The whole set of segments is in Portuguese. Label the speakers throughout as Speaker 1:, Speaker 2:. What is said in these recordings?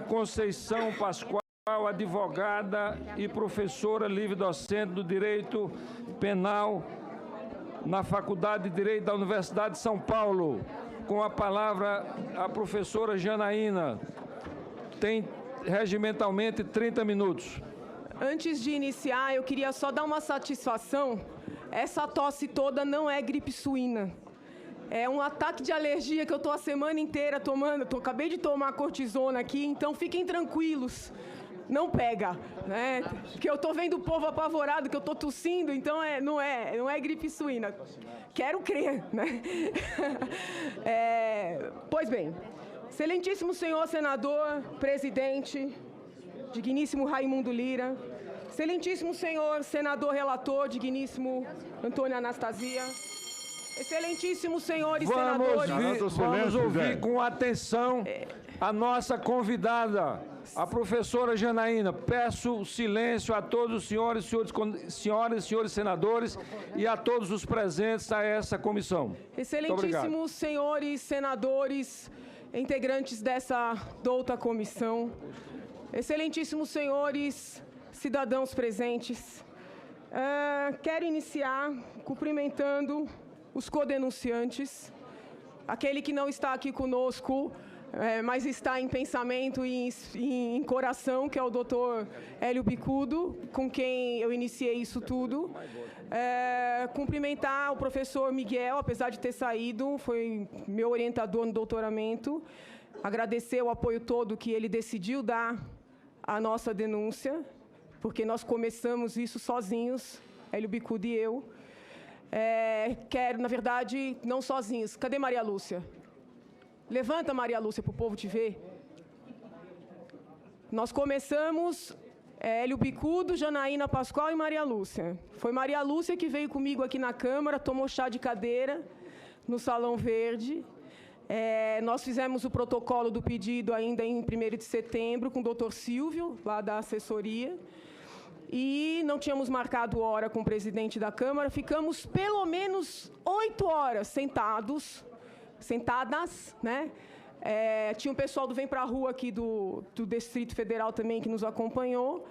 Speaker 1: Conceição Pascoal, advogada e professora livre-docente do Direito Penal na Faculdade de Direito da Universidade de São Paulo. Com a palavra, a professora Janaína. Tem regimentalmente 30 minutos.
Speaker 2: Antes de iniciar, eu queria só dar uma satisfação. Essa tosse toda não é gripe suína. É um ataque de alergia que eu estou a semana inteira tomando. Acabei de tomar cortisona aqui, então fiquem tranquilos. Não pega, né? Porque eu estou vendo o povo apavorado, que eu estou tossindo, então não é gripe suína. Quero crer, né? Pois bem, excelentíssimo senhor senador, presidente, digníssimo Raimundo Lira, excelentíssimo senhor senador relator, digníssimo Antônio Anastasia, excelentíssimos senhores senadores...
Speaker 1: Vamos ouvir com atenção a nossa convidada, a professora Janaína. Peço silêncio a todos os senhoras e senhores senadores e a todos os presentes a essa comissão.
Speaker 2: Excelentíssimos senhores senadores, integrantes dessa douta comissão, excelentíssimos senhores cidadãos presentes, quero iniciar cumprimentando os codenunciantes, aquele que não está aqui conosco, mas está em pensamento e em coração, que é o doutor Hélio Bicudo, com quem eu iniciei isso tudo. Cumprimentar o professor Miguel, apesar de ter saído, foi meu orientador no doutoramento. Agradecer o apoio todo que ele decidiu dar à nossa denúncia, porque nós começamos isso sozinhos, Hélio Bicudo e eu. Quero, na verdade, não sozinhos. Cadê Maria Lúcia? Levanta, Maria Lúcia, para o povo te ver. Nós começamos, Hélio Bicudo, Janaína Pascoal e Maria Lúcia. Foi Maria Lúcia que veio comigo aqui na Câmara, tomou chá de cadeira no Salão Verde. Nós fizemos o protocolo do pedido ainda em 1º de setembro com o doutor Silvio, lá da assessoria. E não tínhamos marcado hora com o presidente da Câmara, ficamos pelo menos 8 horas sentadas, né? Tinha um pessoal do Vem Pra Rua aqui do Distrito Federal também que nos acompanhou,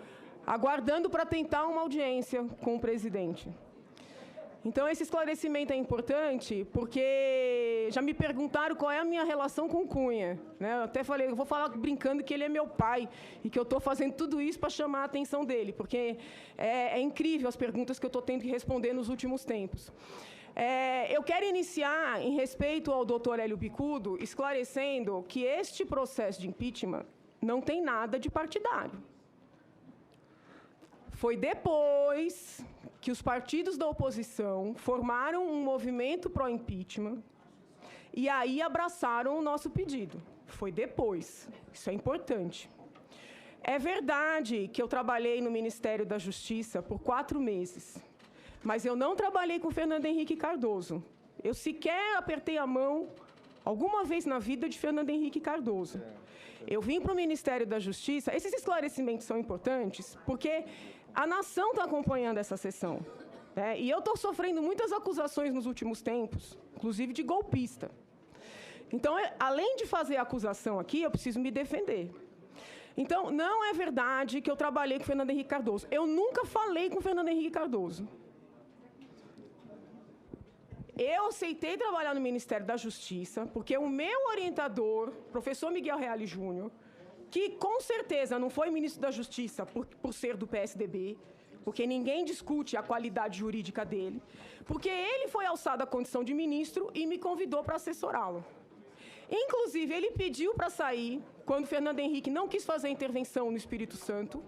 Speaker 2: aguardando para tentar uma audiência com o presidente. Então, esse esclarecimento é importante, porque já me perguntaram qual é a minha relação com Cunha, né? Eu até falei, eu vou falar brincando que ele é meu pai e que eu estou fazendo tudo isso para chamar a atenção dele, porque é incrível as perguntas que eu estou tendo que responder nos últimos tempos. Eu quero iniciar, em respeito ao doutor Hélio Bicudo, esclarecendo que este processo de impeachment não tem nada de partidário. Foi depois que os partidos da oposição formaram um movimento pró-impeachment e aí abraçaram o nosso pedido. Foi depois. Isso é importante. É verdade que eu trabalhei no Ministério da Justiça por 4 meses, mas eu não trabalhei com Fernando Henrique Cardoso. Eu sequer apertei a mão alguma vez na vida de Fernando Henrique Cardoso. Eu vim para o Ministério da Justiça. Esses esclarecimentos são importantes porque a nação está acompanhando essa sessão, né? E eu estou sofrendo muitas acusações nos últimos tempos, inclusive de golpista. Então, além de fazer a acusação aqui, eu preciso me defender. Então, não é verdade que eu trabalhei com Fernando Henrique Cardoso. Eu nunca falei com Fernando Henrique Cardoso. Eu aceitei trabalhar no Ministério da Justiça, porque o meu orientador, professor Miguel Reale Júnior, que com certeza não foi ministro da Justiça por ser do PSDB, porque ninguém discute a qualidade jurídica dele, porque ele foi alçado à condição de ministro e me convidou para assessorá-lo. Inclusive, ele pediu para sair quando Fernando Henrique não quis fazer intervenção no Espírito Santo,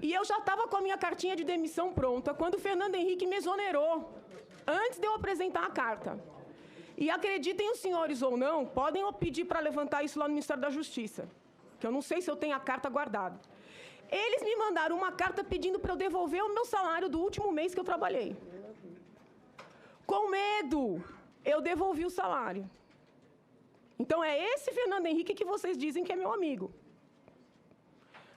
Speaker 2: e eu já estava com a minha cartinha de demissão pronta quando Fernando Henrique me exonerou, antes de eu apresentar a carta. E acreditem os senhores ou não, podem pedir para levantar isso lá no Ministério da Justiça, que eu não sei se eu tenho a carta guardada. Eles me mandaram uma carta pedindo para eu devolver o meu salário do último mês que eu trabalhei. Com medo, eu devolvi o salário. Então, é esse Fernando Henrique que vocês dizem que é meu amigo.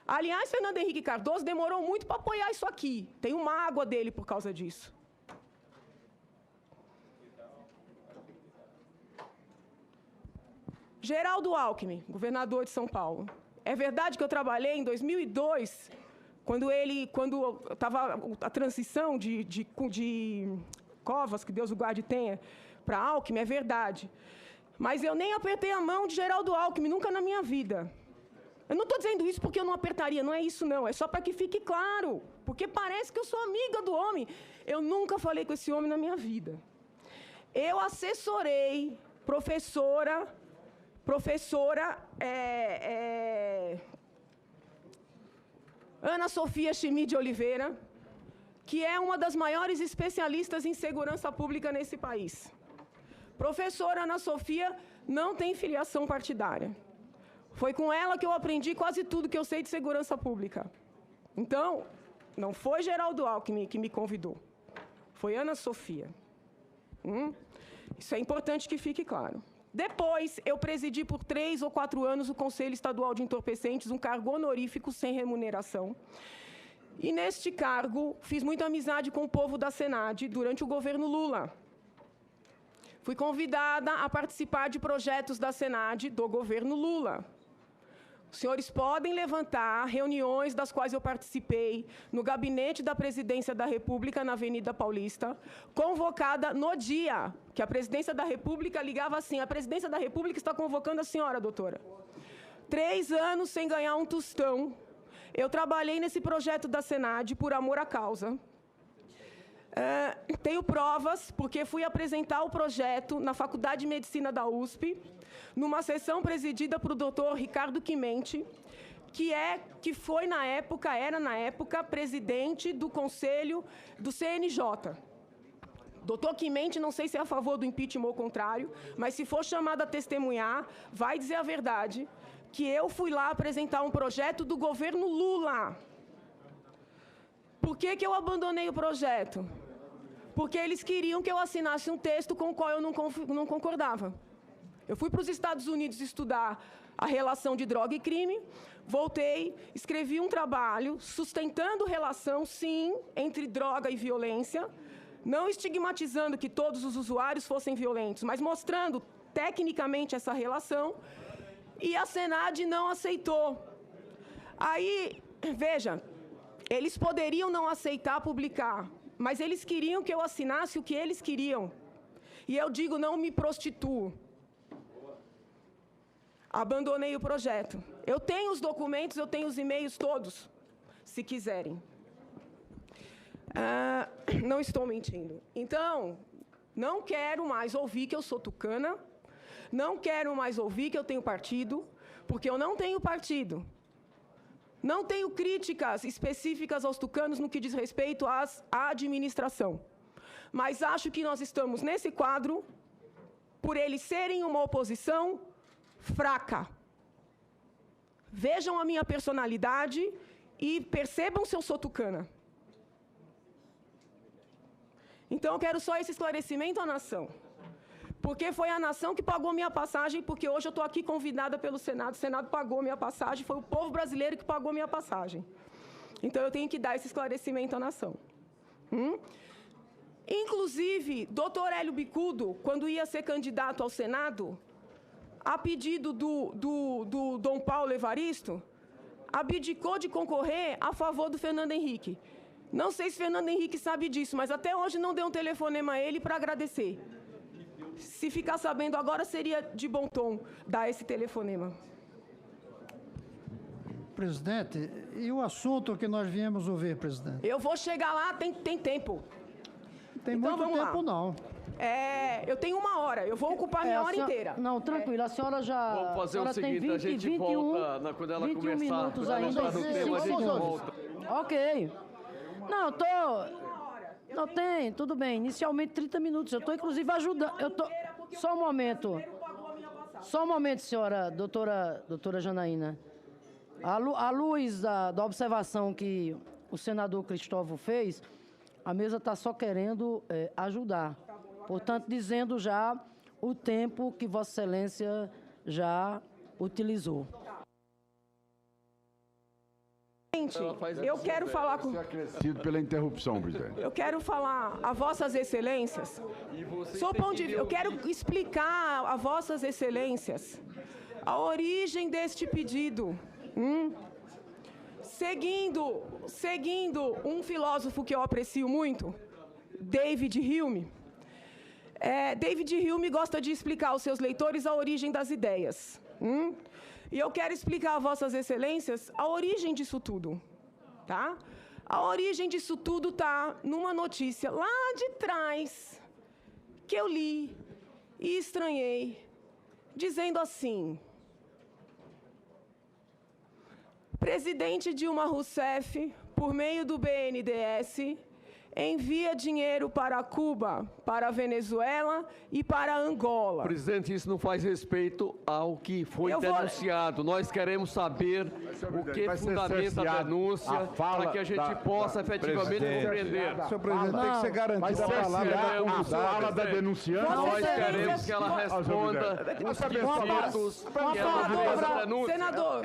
Speaker 2: Aliás, Fernando Henrique Cardoso demorou muito para apoiar isso aqui. Tenho mágoa dele por causa disso. Geraldo Alckmin, governador de São Paulo. É verdade que eu trabalhei em 2002, quando estava a transição de Covas, que Deus o guarde e tenha, para Alckmin, é verdade. Mas eu nem apertei a mão de Geraldo Alckmin, nunca na minha vida. Eu não estou dizendo isso porque eu não apertaria, não é isso não, é só para que fique claro, porque parece que eu sou amiga do homem. Eu nunca falei com esse homem na minha vida. Eu assessorei professora Ana Sofia Schmid de Oliveira, que é uma das maiores especialistas em segurança pública nesse país. Professora Ana Sofia não tem filiação partidária. Foi com ela que eu aprendi quase tudo que eu sei de segurança pública. Então, não foi Geraldo Alckmin que me convidou. Foi Ana Sofia. Isso é importante que fique claro. Depois, eu presidi por 3 ou 4 anos o Conselho Estadual de Entorpecentes, um cargo honorífico sem remuneração. E, neste cargo, fiz muita amizade com o povo da Senad durante o governo Lula. Fui convidada a participar de projetos da Senad do governo Lula. Os senhores podem levantar reuniões das quais eu participei no gabinete da Presidência da República, na Avenida Paulista, convocada no dia que a Presidência da República ligava assim: a Presidência da República está convocando a senhora, doutora. 3 anos sem ganhar um tostão. Eu trabalhei nesse projeto da Senad por amor à causa. Tenho provas, porque fui apresentar o projeto na Faculdade de Medicina da USP, numa sessão presidida por o doutor Ricardo Quimente, que foi era na época, presidente do Conselho do CNJ. Doutor Quimente, não sei se é a favor do impeachment ou ao contrário, mas se for chamado a testemunhar, vai dizer a verdade, que eu fui lá apresentar um projeto do governo Lula. Por que eu abandonei o projeto? Porque eles queriam que eu assinasse um texto com o qual eu não concordava. Eu fui para os Estados Unidos estudar a relação de droga e crime, voltei, escrevi um trabalho sustentando relação, sim, entre droga e violência, não estigmatizando que todos os usuários fossem violentos, mas mostrando tecnicamente essa relação, e a Senad não aceitou. Aí, veja, eles poderiam não aceitar publicar, mas eles queriam que eu assinasse o que eles queriam. E eu digo, não me prostituo. Abandonei o projeto. Eu tenho os documentos, eu tenho os e-mails todos, se quiserem. Não estou mentindo. Então, não quero mais ouvir que eu sou tucana, não quero mais ouvir que eu tenho partido, porque eu não tenho partido. Não tenho críticas específicas aos tucanos no que diz respeito à administração. Mas acho que nós estamos nesse quadro por eles serem uma oposição fraca. Vejam a minha personalidade e percebam se eu sou tucana. Então, eu quero só esse esclarecimento à nação. Porque foi a nação que pagou minha passagem, porque hoje eu estou aqui convidada pelo Senado, o Senado pagou minha passagem, foi o povo brasileiro que pagou minha passagem. Então, eu tenho que dar esse esclarecimento à nação. Inclusive, doutor Hélio Bicudo, quando ia ser candidato ao Senado, a pedido do Dom Paulo Evaristo, abdicou de concorrer a favor do Fernando Henrique. Não sei se Fernando Henrique sabe disso, mas até hoje não deu um telefonema a ele para agradecer. Se ficar sabendo agora, seria de bom tom dar esse telefonema.
Speaker 3: Presidente, e o assunto que nós viemos ouvir, presidente?
Speaker 2: Eu vou chegar lá, tem tempo.
Speaker 3: Tem
Speaker 2: então,
Speaker 3: muito tempo,
Speaker 2: lá.
Speaker 3: Não.
Speaker 2: Eu tenho 1 hora, eu vou ocupar minha hora inteira.
Speaker 4: Não, tranquilo, a senhora já...
Speaker 5: Vamos fazer o seguinte,
Speaker 4: tem 20,
Speaker 5: a gente
Speaker 4: 21,
Speaker 5: volta quando ela
Speaker 4: 21
Speaker 5: começar.
Speaker 4: minutos
Speaker 5: Quando ela
Speaker 4: ainda,
Speaker 5: entrar no tema, a gente volta.
Speaker 4: Ok. Não, eu tô... Não, tem, tudo bem. Inicialmente 30 minutos. Eu estou, inclusive, ajudando. Só um momento. Só um momento, senhora, doutora Janaína. À luz da observação que o senador Cristóvão fez, a mesa está só querendo ajudar. Portanto, dizendo já o tempo que Vossa Excelência já utilizou.
Speaker 2: Eu quero falar com...
Speaker 6: Acrescido pela interrupção, presidente.
Speaker 2: Eu quero falar a Vossas Excelências. Eu quero explicar a Vossas Excelências a origem deste pedido. Seguindo um filósofo que eu aprecio muito, David Hume. David Hume gosta de explicar aos seus leitores a origem das ideias. E eu quero explicar a Vossas Excelências a origem disso tudo. Tá? A origem disso tudo está numa notícia lá de trás, que eu li e estranhei, dizendo assim: presidente Dilma Rousseff, por meio do BNDES, envia dinheiro para Cuba, para a Venezuela e para Angola.
Speaker 5: Presidente, isso não faz respeito ao que foi denunciado. Nós queremos saber o que fundamenta a denúncia para que a gente possa efetivamente compreender.
Speaker 6: Senhor presidente, tem que ser garantida a palavra da fala da denunciante.
Speaker 5: Nós queremos que ela responda os quesitos que ela fez a denúncia.
Speaker 2: Senador,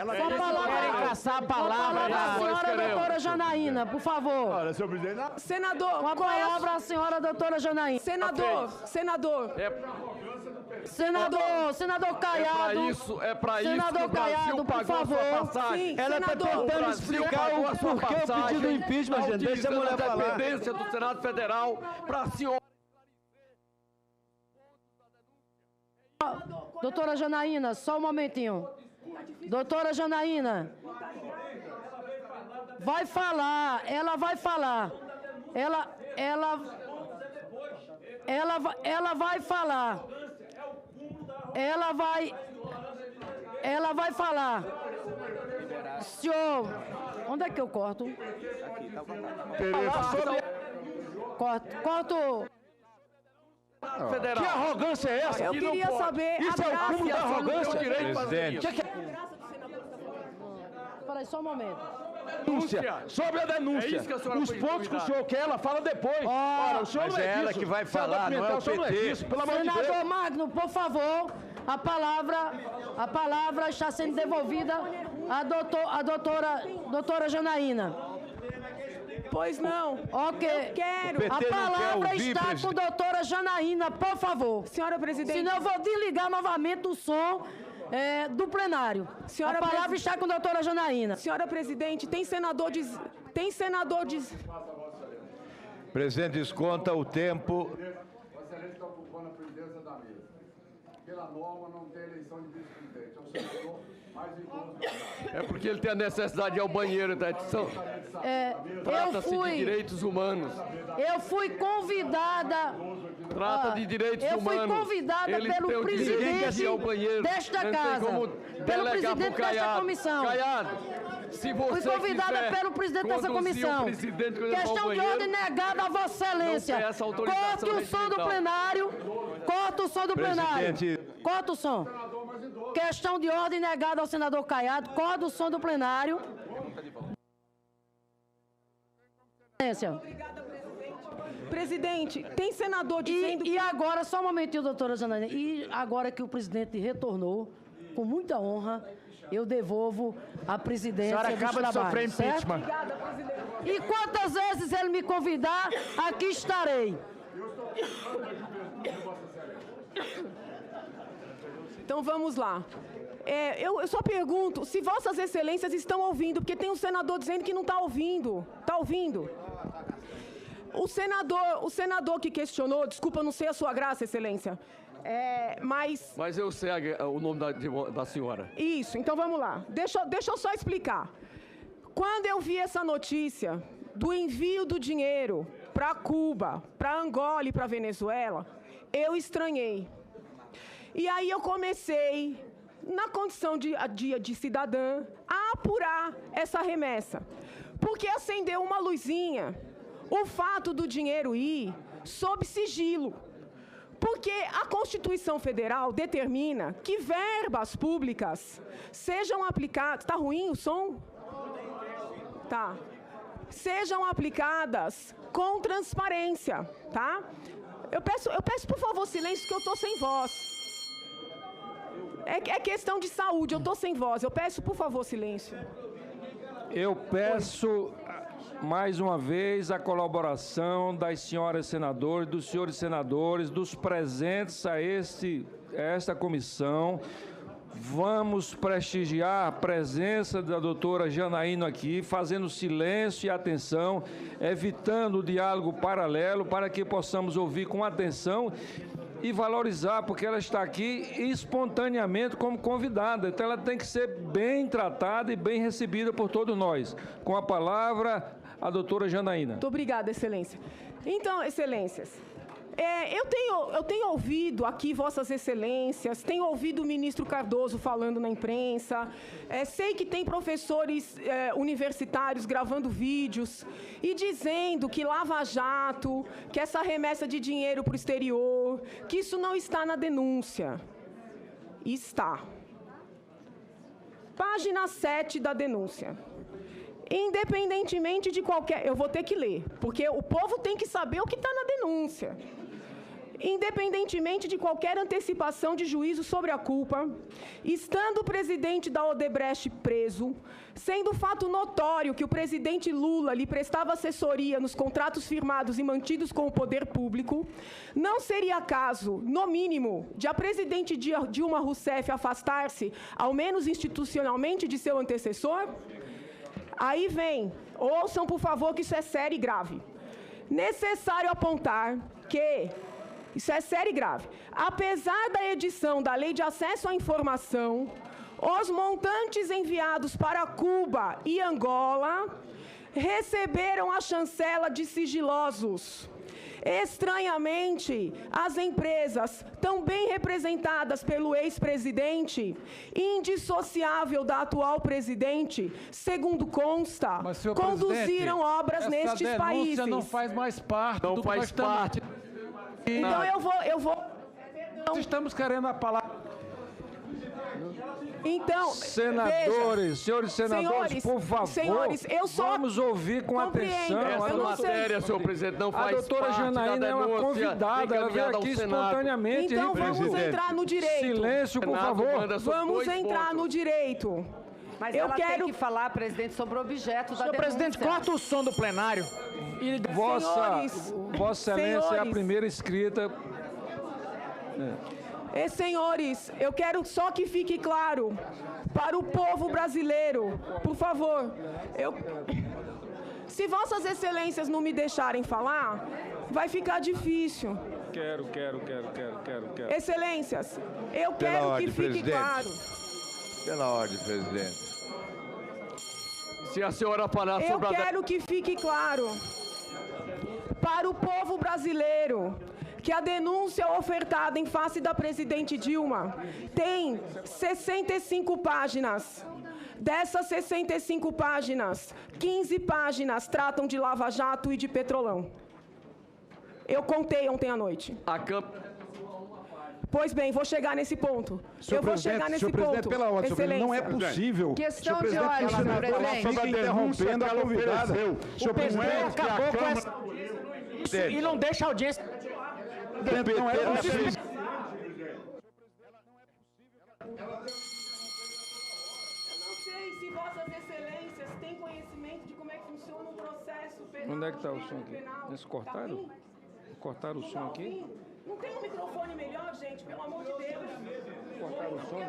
Speaker 4: Caçar a palavra da senhora doutora Janaína, por favor.
Speaker 6: Olha, senhor presidente,
Speaker 2: Senador,
Speaker 4: Com a palavra a senhora doutora Janaína.
Speaker 2: Senador Caiado.
Speaker 5: É para isso
Speaker 4: Senador
Speaker 5: que o Brasil
Speaker 4: Caiado, por
Speaker 5: pagou a sua
Speaker 4: favor.
Speaker 5: passagem.
Speaker 2: Sim,
Speaker 7: Ela está
Speaker 2: senador.
Speaker 7: tentando explicar o porquê o pedido do impeachment, gente. Deixa a mulher
Speaker 5: a
Speaker 7: falar.
Speaker 5: dependência do Senado Federal para a senhora.
Speaker 4: Doutora Janaína, só um momentinho. Doutora Janaína. Vai falar, ela vai falar. Ela vai falar. Ela vai falar. Senhor, onde é que eu corto? Corto.
Speaker 7: Que arrogância é essa?
Speaker 2: Eu queria saber
Speaker 7: Isso é o cúmulo da arrogância.
Speaker 1: Presidente.
Speaker 4: Espera aí, só um momento.
Speaker 7: Denúncia, sobre a denúncia.
Speaker 5: É isso que a senhora
Speaker 7: Os
Speaker 5: foi
Speaker 7: pontos que o senhor quer, ela fala depois. Ora, o senhor
Speaker 1: mas
Speaker 7: não
Speaker 1: é
Speaker 7: é
Speaker 1: ela
Speaker 7: disso.
Speaker 1: que vai
Speaker 7: Se ela
Speaker 1: falar, não é o
Speaker 7: senhor não é
Speaker 1: PT.
Speaker 7: disso, pelo amor de Deus.
Speaker 4: Senador Magno, por favor, a palavra está sendo devolvida à doutora Janaína.
Speaker 2: Pois não.
Speaker 4: Ok.
Speaker 2: Eu quero.
Speaker 4: A
Speaker 1: PT não quer
Speaker 4: palavra
Speaker 1: ouvir,
Speaker 4: está
Speaker 1: presidente.
Speaker 4: com a doutora Janaína, por favor.
Speaker 2: Senhora presidente.
Speaker 4: Senão eu vou desligar novamente o som do plenário.
Speaker 2: Senhora
Speaker 4: a palavra está com a doutora Janaína.
Speaker 2: Senhora presidente, tem senador
Speaker 1: Presidente, desconta o tempo.
Speaker 6: Vossa Excelência está ocupando a presidência da mesa. Pela norma, não tem eleição de vice-presidente. É o senador mais idoso.
Speaker 5: É porque ele tem a necessidade de ir ao banheiro, tá? Trata-se de direitos humanos.
Speaker 4: Eu fui convidada.
Speaker 5: Trata de direitos
Speaker 4: eu fui
Speaker 5: humanos.
Speaker 4: convidada
Speaker 5: Ele tem
Speaker 4: pelo
Speaker 5: o direito de
Speaker 4: presidente
Speaker 5: ir ao banheiro.
Speaker 4: desta
Speaker 5: Não
Speaker 4: casa.
Speaker 5: tem como
Speaker 4: Pelo
Speaker 5: delegar
Speaker 4: presidente
Speaker 5: pro
Speaker 4: desta
Speaker 5: Caiado.
Speaker 4: comissão.
Speaker 5: Caiado, se você
Speaker 4: Fui convidada
Speaker 5: quiser
Speaker 4: pelo presidente dessa
Speaker 5: conduzir
Speaker 4: comissão.
Speaker 5: o presidente quando ele for ao
Speaker 4: Questão de
Speaker 5: banheiro,
Speaker 4: ordem negada a Vossa Excelência.
Speaker 5: não tem essa autorização
Speaker 4: Corte o som do
Speaker 5: regimental.
Speaker 4: plenário. Corta o som do plenário.
Speaker 1: Presidente.
Speaker 4: Corta o som. Questão de ordem negada ao senador Caiado. Corta o som do plenário.
Speaker 2: Presidente, tem senador dizendo
Speaker 4: E agora, só um momentinho, doutora Janaína. E agora que o presidente retornou, com muita honra, eu devolvo a presidência
Speaker 7: A senhora
Speaker 4: dos
Speaker 7: acaba de
Speaker 4: trabalhos,
Speaker 7: sofrer
Speaker 4: certo?
Speaker 7: impeachment.
Speaker 4: E quantas vezes ele me convidar, aqui estarei.
Speaker 2: Então vamos lá. Eu só pergunto se Vossas Excelências estão ouvindo, porque tem um senador dizendo que não está ouvindo. Está ouvindo? O senador que questionou, desculpa, não sei a sua graça, Excelência,
Speaker 5: Mas eu sei o nome da senhora.
Speaker 2: Isso, então vamos lá. Deixa eu só explicar. Quando eu vi essa notícia do envio do dinheiro para Cuba, para Angola e para Venezuela, eu estranhei. E aí eu comecei, na condição de cidadã, a apurar essa remessa. Porque acendeu uma luzinha o fato do dinheiro ir sob sigilo. Porque a Constituição Federal determina que verbas públicas sejam aplicadas... Tá ruim o som? Tá. Sejam aplicadas com transparência, tá? Eu peço, por favor, silêncio, que eu estou sem voz. É questão de saúde, eu estou sem voz. Eu peço, por favor, silêncio.
Speaker 1: Eu peço mais uma vez a colaboração das senhoras senadoras, dos senhores senadores, dos presentes a esta comissão. Vamos prestigiar a presença da doutora Janaína aqui, fazendo silêncio e atenção, evitando o diálogo paralelo para que possamos ouvir com atenção e valorizar, porque ela está aqui espontaneamente como convidada. Então, ela tem que ser bem tratada e bem recebida por todos nós. Com a palavra, a doutora Janaína.
Speaker 2: Muito obrigada, Excelência. Então, Excelências, eu tenho ouvido aqui Vossas Excelências, tenho ouvido o ministro Cardoso falando na imprensa, sei que tem professores universitários gravando vídeos e dizendo que Lava Jato, que essa remessa de dinheiro para o exterior, que isso não está na denúncia. Está. Página 7 da denúncia. Independentemente de qualquer... Eu vou ter que ler, porque o povo tem que saber o que está na denúncia. Independentemente de qualquer antecipação de juízo sobre a culpa, estando o presidente da Odebrecht preso, sendo fato notório que o presidente Lula lhe prestava assessoria nos contratos firmados e mantidos com o poder público, não seria caso, no mínimo, de a presidente Dilma Rousseff afastar-se, ao menos institucionalmente, de seu antecessor? Aí vem, ouçam, por favor, que isso é sério e grave. Necessário apontar que... Isso é sério e grave. Apesar da edição da Lei de Acesso à Informação, os montantes enviados para Cuba e Angola receberam a chancela de sigilosos. Estranhamente, as empresas, tão bem representadas pelo ex-presidente, indissociável da atual presidente, segundo consta, conduziram obras nestes países.
Speaker 7: Essa denúncia não faz mais parte do que nós estamos...
Speaker 2: Então eu vou...
Speaker 7: Nós estamos querendo a palavra...
Speaker 2: Então,
Speaker 1: senadores, senhores senadores, por favor, vamos ouvir com atenção.
Speaker 5: Essa matéria, senhor presidente, não faz parte da denúncia.
Speaker 1: A doutora Janaína é uma convidada, ela veio aqui espontaneamente.
Speaker 2: Então vamos entrar no direito.
Speaker 1: Silêncio, por favor.
Speaker 2: Vamos entrar no direito.
Speaker 8: Mas ela tem que falar, presidente, sobre o objeto da denúncia.
Speaker 7: Senhor presidente, corta o som do plenário.
Speaker 1: Vossa Excelência é a primeira inscrita.
Speaker 2: Senhores, eu quero só que fique claro para o povo brasileiro, por favor. Se Vossas Excelências não me deixarem falar, vai ficar difícil.
Speaker 1: Quero.
Speaker 2: Excelências, eu quero que fique claro.
Speaker 9: Pela ordem, presidente.
Speaker 5: Se a senhora falar sobre a...
Speaker 2: Eu quero que fique claro para o povo brasileiro que a denúncia ofertada em face da presidente Dilma tem 65 páginas. Dessas 65 páginas, 15 páginas tratam de Lava Jato e de Petrolão. Eu contei ontem à noite. Pois bem, vou chegar nesse ponto.
Speaker 10: Senhor presidente, pela ordem, Excelência, não é possível.
Speaker 8: Questão de ordem, senhor presidente.
Speaker 10: Fica interrompendo a convidada.
Speaker 7: O presidente acabou com essa... E não deixa a audiência...
Speaker 10: Não é possível.
Speaker 2: Eu não sei se Vossas Excelências têm conhecimento de como é que funciona o processo penal.
Speaker 1: Onde é que está o som aqui? Eles cortaram? Cortaram o som aqui?
Speaker 2: Não tem um microfone melhor, gente? Pelo amor de Deus.
Speaker 1: Cortaram o som,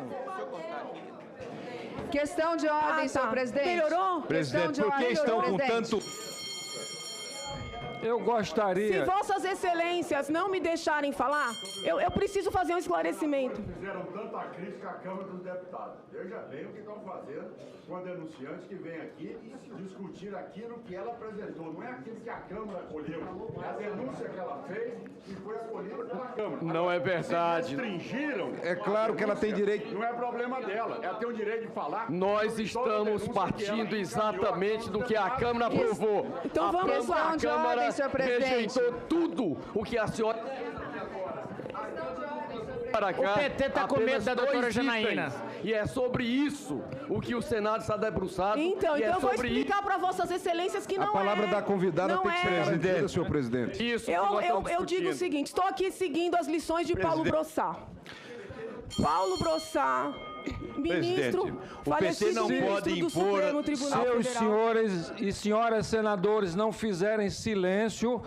Speaker 1: não?
Speaker 8: Questão de ordem, senhor presidente.
Speaker 2: Melhorou?
Speaker 10: Presidente, por que estão com tanto...
Speaker 1: Eu gostaria...
Speaker 2: Se Vossas Excelências não me deixarem falar, eu preciso fazer um esclarecimento.
Speaker 6: Fizeram tanta crítica à Câmara dos Deputados. Veja bem o que estão fazendo com a denunciante que vem aqui discutir aquilo que ela apresentou. Não é aquilo que a Câmara acolheu. É a denúncia que ela fez e foi acolhida pela Câmara.
Speaker 5: Não é verdade.
Speaker 6: Restringiram.
Speaker 10: É claro que ela tem direito...
Speaker 6: Não é problema dela. Ela tem o direito de falar.
Speaker 5: Nós estamos partindo exatamente do que a Câmara aprovou.
Speaker 2: Então vamos lá.
Speaker 8: Questão de ordem, senhor presidente.
Speaker 5: Rejeitou tudo o que a senhora... Para cá,
Speaker 7: o PT está com medo da doutora Janaína.
Speaker 5: E é sobre isso o que o Senado está debruçado.
Speaker 2: Então eu vou explicar para Vossas Excelências que não é...
Speaker 10: A palavra da convidada tem que ser garantida, senhor presidente.
Speaker 5: Isso
Speaker 2: eu digo o seguinte, estou aqui seguindo as lições de Paulo Brossard. Paulo Brossard ministro
Speaker 9: o PT não pode impor...
Speaker 1: Se os senhores e senhoras senadores não fizerem silêncio,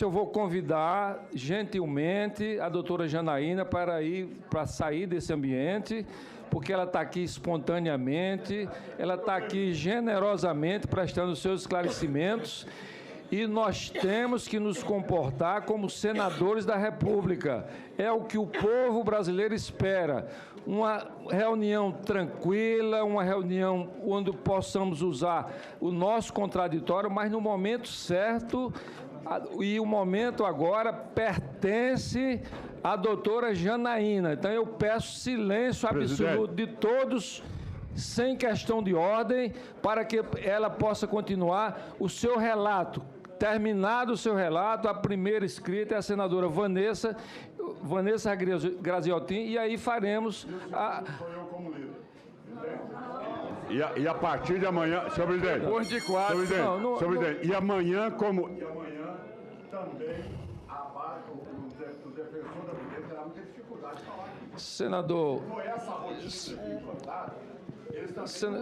Speaker 1: eu vou convidar gentilmente a doutora Janaína para sair desse ambiente, porque ela está aqui espontaneamente, ela está aqui generosamente prestando seus esclarecimentos, e nós temos que nos comportar como senadores da República. É o que o povo brasileiro espera. Uma reunião tranquila, uma reunião onde possamos usar o nosso contraditório, mas no momento certo, e o momento agora pertence à doutora Janaína. Então eu peço silêncio absoluto de todos, sem questão de ordem, para que ela possa continuar o seu relato. Terminado o seu relato, a primeira escrita é a senadora Vanessa Graziotin, e aí faremos a...
Speaker 6: E a partir de amanhã, senhor presidente,
Speaker 5: depois de quatro,
Speaker 6: senhor presidente, e amanhã também a base do defensor da mulher terá muita dificuldade de falar.
Speaker 1: Senador,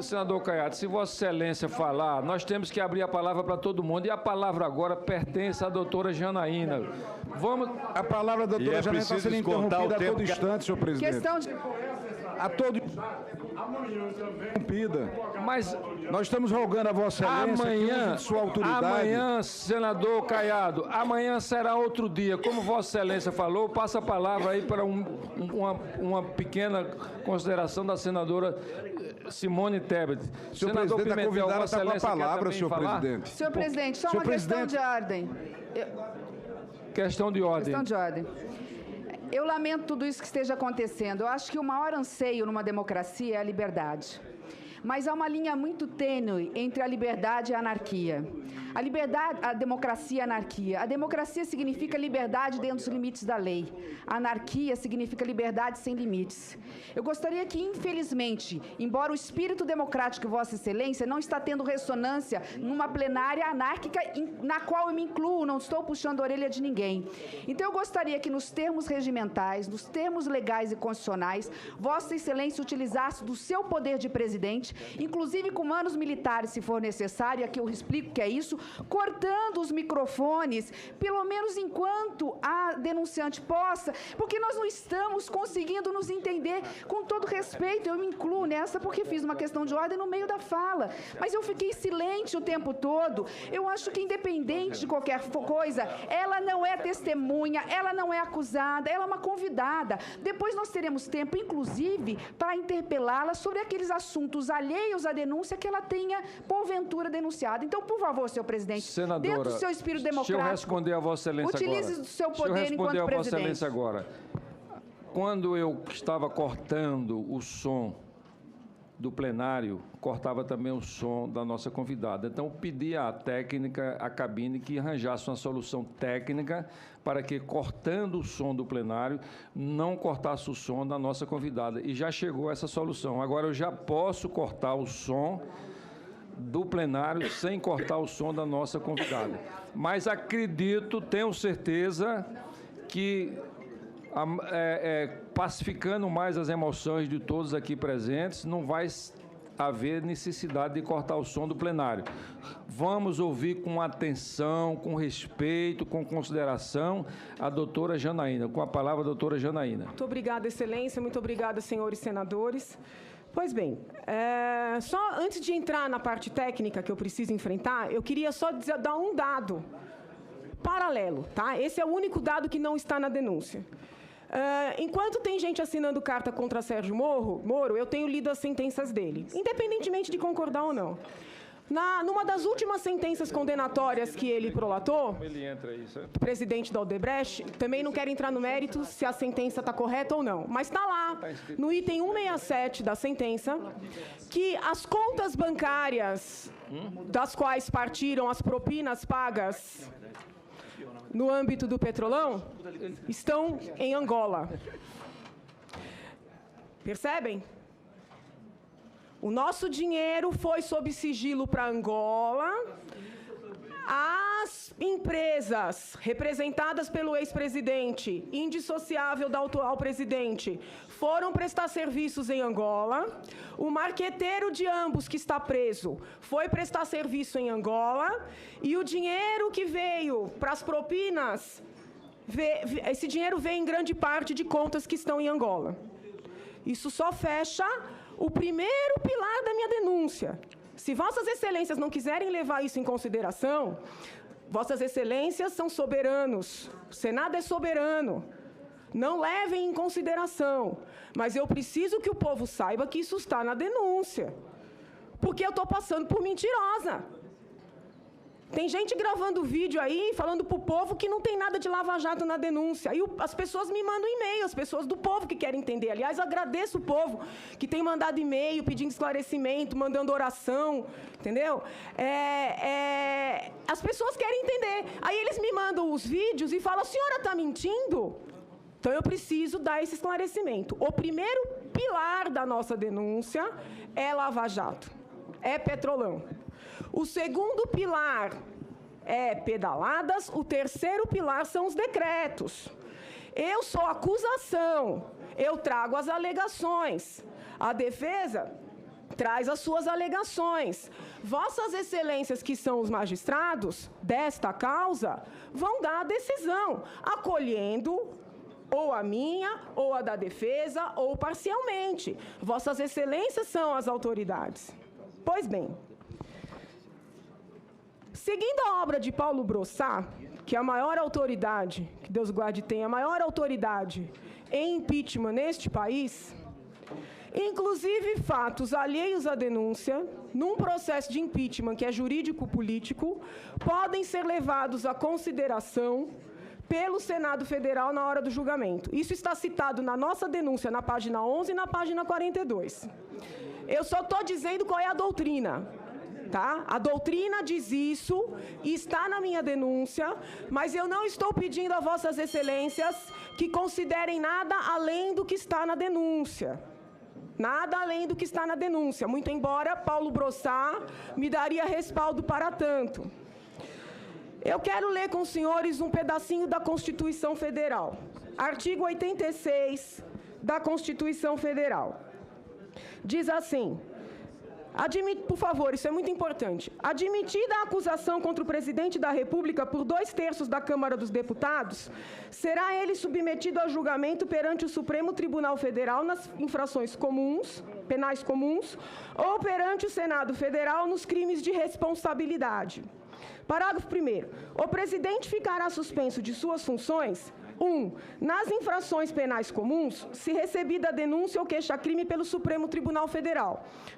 Speaker 1: senador Caiado, se Vossa Excelência falar, nós temos que abrir a palavra para todo mundo, e a palavra agora pertence à doutora Janaína.
Speaker 10: A palavra da doutora Janaína está sendo interrompida a todo instante, senhor presidente.
Speaker 8: Questão de...
Speaker 10: A todo interrompida. Mas nós estamos rogando a Vossa Excelência que sua autoridade.
Speaker 1: Amanhã, senador Caiado, amanhã será outro dia. Como Vossa Excelência falou, passa a palavra aí para uma pequena consideração da senadora Simone Tebet.
Speaker 10: Senhor presidente, a convidada está com a palavra, senhor presidente.
Speaker 8: Senhor presidente, só uma questão de ordem.
Speaker 1: Questão de ordem.
Speaker 8: Questão de ordem. Eu lamento tudo isso que esteja acontecendo. Eu acho que o maior anseio numa democracia é a liberdade. Mas há uma linha muito tênue entre a liberdade e a anarquia. A democracia e a anarquia. A democracia significa liberdade dentro dos limites da lei. A anarquia significa liberdade sem limites. Eu gostaria que, infelizmente, embora o espírito democrático de Vossa Excelência não está tendo ressonância numa plenária anárquica na qual eu me incluo, não estou puxando a orelha de ninguém. Então, eu gostaria que, nos termos regimentais, nos termos legais e constitucionais, Vossa Excelência utilizasse do seu poder de presidente, inclusive com manos militares, se for necessário, e aqui eu explico o que é isso, cortando os microfones, pelo menos enquanto a denunciante possa, porque nós não estamos conseguindo nos entender. Com todo respeito, eu me incluo nessa porque fiz uma questão de ordem no meio da fala, mas eu fiquei silente o tempo todo. Eu acho que, independente de qualquer coisa, ela não é testemunha, ela não é acusada, ela é uma convidada. Depois nós teremos tempo, inclusive, para interpelá-la sobre aqueles assuntos alheios à denúncia que ela tenha, porventura, denunciado. Então, por favor, senhor presidente,
Speaker 1: senadora,
Speaker 8: dentro do seu espírito democrático,
Speaker 1: deixa eu responder a Vossa Excelência
Speaker 8: utilize
Speaker 1: agora.
Speaker 8: do seu poder enquanto presidente.
Speaker 1: Vossa Excelência agora. Quando eu estava cortando o som do plenário, cortava também o som da nossa convidada. Então, eu pedi à técnica, à cabine, que arranjasse uma solução técnica para que, cortando o som do plenário, não cortasse o som da nossa convidada. E já chegou essa solução. Agora, eu já posso cortar o som do plenário sem cortar o som da nossa convidada. Mas acredito, tenho certeza que, pacificando mais as emoções de todos aqui presentes, não vai haver necessidade de cortar o som do plenário. Vamos ouvir com atenção, com respeito, com consideração a doutora Janaína. Com a palavra, a doutora Janaína.
Speaker 2: Muito obrigada, Excelência. Muito obrigada, senhores senadores. Pois bem, só antes de entrar na parte técnica que eu preciso enfrentar, eu queria só dar um dado paralelo, tá? Esse é o único dado que não está na denúncia. Enquanto tem gente assinando carta contra Sérgio Moro, eu tenho lido as sentenças dele, independentemente de concordar ou não. Numa das últimas sentenças condenatórias que ele prolatou, presidente da Odebrecht, também não quero entrar no mérito se a sentença está correta ou não, mas está lá, no item 167 da sentença, que as contas bancárias das quais partiram as propinas pagas no âmbito do Petrolão estão em Angola. Percebem? O nosso dinheiro foi sob sigilo para Angola, As empresas representadas pelo ex-presidente, indissociável da atual presidente, foram prestar serviços em Angola. O marqueteiro de ambos, que está preso, foi prestar serviço em Angola. E o dinheiro que veio para as propinas, esse dinheiro vem em grande parte de contas que estão em Angola. Isso só fecha o primeiro pilar da minha denúncia. Se Vossas Excelências não quiserem levar isso em consideração, Vossas Excelências são soberanos, o Senado é soberano, não levem em consideração, mas eu preciso que o povo saiba que isso está na denúncia, porque eu estou passando por mentirosa. Tem gente gravando vídeo aí, falando para o povo que não tem nada de lava-jato na denúncia. Aí as pessoas me mandam e-mail, as pessoas do povo que querem entender. Aliás, eu agradeço o povo que tem mandado e-mail, pedindo esclarecimento, mandando oração, entendeu? As pessoas querem entender. Aí eles me mandam os vídeos e falam, a senhora está mentindo? Então eu preciso dar esse esclarecimento. O primeiro pilar da nossa denúncia é lava-jato, é Petrolão. O segundo pilar é pedaladas, o terceiro pilar são os decretos. Eu sou acusação, eu trago as alegações. A defesa traz as suas alegações. Vossas Excelências, que são os magistrados desta causa, vão dar a decisão, acolhendo ou a minha, ou a da defesa, ou parcialmente. Vossas Excelências são as autoridades. Pois bem, seguindo a obra de Paulo Brossat, que é a maior autoridade, que Deus guarde tem, a maior autoridade em impeachment neste país, inclusive fatos alheios à denúncia, num processo de impeachment que é jurídico-político, podem ser levados à consideração pelo Senado Federal na hora do julgamento. Isso está citado na nossa denúncia, na página 11 e na página 42. Eu só estou dizendo qual é a doutrina. Tá? A doutrina diz isso, está na minha denúncia, mas eu não estou pedindo a Vossas Excelências que considerem nada além do que está na denúncia. Nada além do que está na denúncia, muito embora Paulo Brossat me daria respaldo para tanto. Eu quero ler com os senhores um pedacinho da Constituição Federal. Artigo 86 da Constituição Federal. Diz assim... por favor, isso é muito importante. Admitida a acusação contra o presidente da República por 2/3 da Câmara dos Deputados, será ele submetido a julgamento perante o Supremo Tribunal Federal nas infrações comuns, penais comuns, ou perante o Senado Federal nos crimes de responsabilidade. Parágrafo 1º. O presidente ficará suspenso de suas funções 1. Nas infrações penais comuns, se recebida a denúncia ou queixa-crime pelo Supremo Tribunal Federal.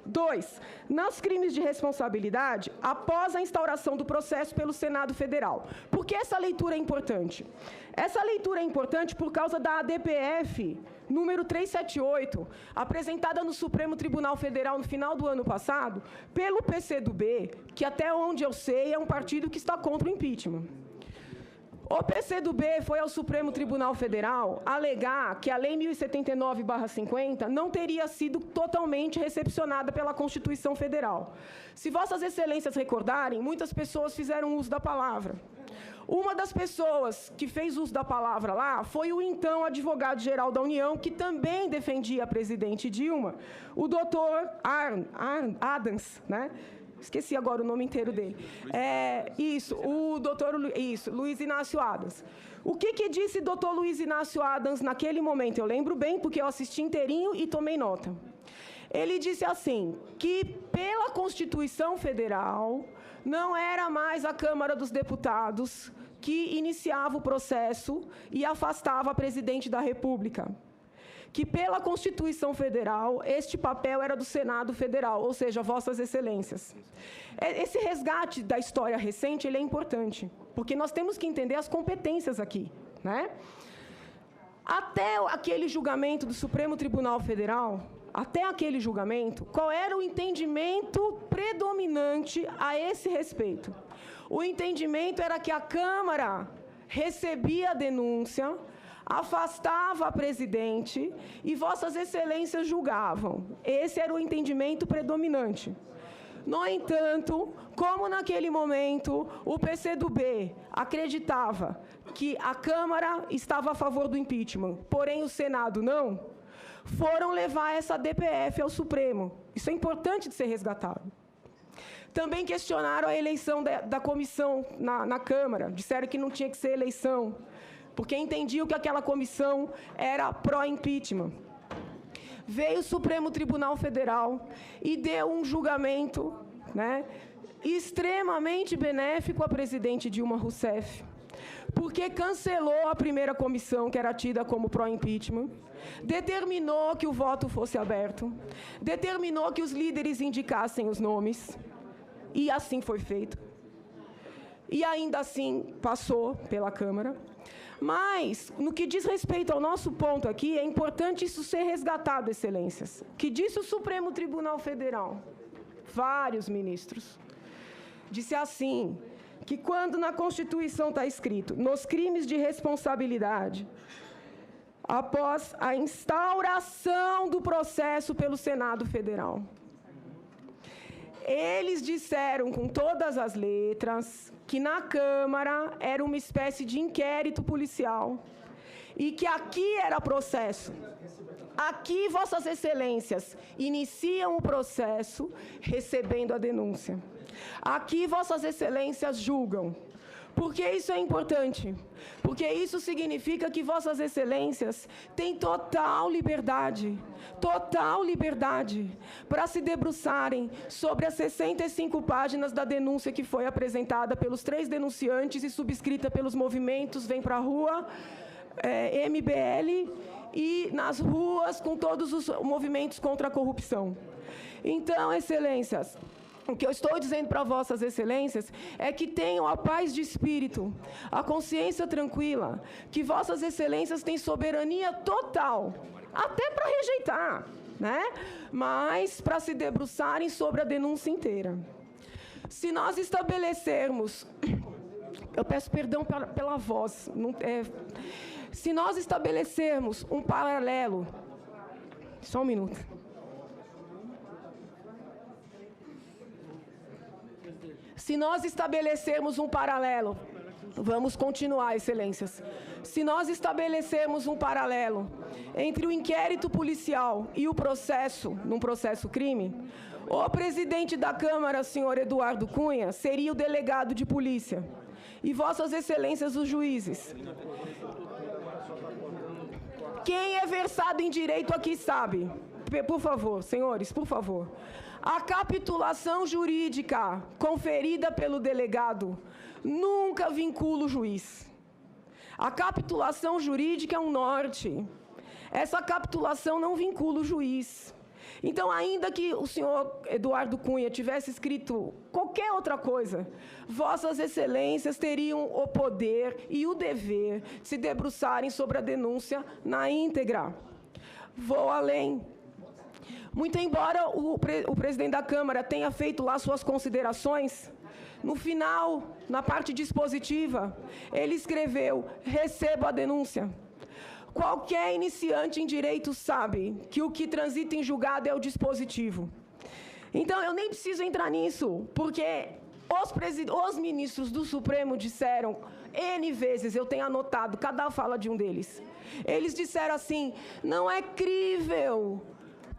Speaker 2: 2. Nos crimes de responsabilidade, após a instauração do processo pelo Senado Federal. Por que essa leitura é importante? Essa leitura é importante por causa da ADPF número 378, apresentada no Supremo Tribunal Federal no final do ano passado, pelo PCdoB, que até onde eu sei é um partido que está contra o impeachment. O PCdoB foi ao Supremo Tribunal Federal alegar que a Lei 1079/50 não teria sido totalmente recepcionada pela Constituição Federal. Se Vossas Excelências recordarem, muitas pessoas fizeram uso da palavra. Uma das pessoas que fez uso da palavra lá foi o então advogado-geral da União, que também defendia a presidente Dilma, o doutor Adams, né? Esqueci agora o nome inteiro dele. Luiz Inácio Adams. O que disse doutor Luiz Inácio Adams naquele momento? Eu lembro bem, porque eu assisti inteirinho e tomei nota. Ele disse assim, que pela Constituição Federal, não era mais a Câmara dos Deputados que iniciava o processo e afastava a presidente da República. Que pela Constituição Federal, este papel era do Senado Federal, ou seja, Vossas Excelências. Esse resgate da história recente, ele é importante, porque nós temos que entender as competências aqui, né? Até aquele julgamento do Supremo Tribunal Federal, até aquele julgamento, qual era o entendimento predominante a esse respeito? O entendimento era que a Câmara recebia a denúncia, afastava a presidente e Vossas Excelências julgavam. Esse era o entendimento predominante. No entanto, como naquele momento o PCdoB acreditava que a Câmara estava a favor do impeachment, porém o Senado não, foram levar essa DPF ao Supremo. Isso é importante de ser resgatado. Também questionaram a eleição da comissão na Câmara, disseram que não tinha que ser eleição, porque entendiam que aquela comissão era pró-impeachment. Veio o Supremo Tribunal Federal e deu um julgamento, né, extremamente benéfico à presidente Dilma Rousseff, porque cancelou a primeira comissão, que era tida como pró-impeachment, determinou que o voto fosse aberto, determinou que os líderes indicassem os nomes, e assim foi feito. E ainda assim passou pela Câmara. Mas, no que diz respeito ao nosso ponto aqui, é importante isso ser resgatado, excelências. O que disse o Supremo Tribunal Federal? Vários ministros. Disse assim, que quando na Constituição está escrito, nos crimes de responsabilidade, após a instauração do processo pelo Senado Federal, eles disseram com todas as letras que na Câmara era uma espécie de inquérito policial e que aqui era processo. Aqui, Vossas Excelências iniciam o processo recebendo a denúncia. Aqui, Vossas Excelências julgam. Por que isso é importante? Porque isso significa que Vossas Excelências têm total liberdade para se debruçarem sobre as 65 páginas da denúncia que foi apresentada pelos 3 denunciantes e subscrita pelos movimentos Vem Pra Rua, MBL, e nas ruas com todos os movimentos contra a corrupção. Então, Excelências, o que eu estou dizendo para Vossas Excelências é que tenham a paz de espírito, a consciência tranquila, que Vossas Excelências têm soberania total, até para rejeitar, né? Mas para se debruçarem sobre a denúncia inteira. Se nós estabelecermos, eu peço perdão pela voz, se nós estabelecermos um paralelo, só um minuto. Se nós estabelecermos um paralelo, vamos continuar, Excelências. Se nós estabelecermos um paralelo entre o inquérito policial e o processo, num processo crime, o presidente da Câmara, senhor Eduardo Cunha, seria o delegado de polícia. E Vossas Excelências, os juízes. Quem é versado em direito aqui sabe. Por favor, senhores, por favor. A capitulação jurídica conferida pelo delegado nunca vincula o juiz. A capitulação jurídica é um norte. Essa capitulação não vincula o juiz. Então, ainda que o senhor Eduardo Cunha tivesse escrito qualquer outra coisa, Vossas Excelências teriam o poder e o dever de se debruçarem sobre a denúncia na íntegra. Vou além. Muito embora o presidente da Câmara tenha feito lá suas considerações, no final, na parte dispositiva, ele escreveu: recebo a denúncia. Qualquer iniciante em direito sabe que o que transita em julgado é o dispositivo. Então, eu nem preciso entrar nisso, porque os ministros do Supremo disseram N vezes, eu tenho anotado cada fala de um deles. Eles disseram assim: não é crível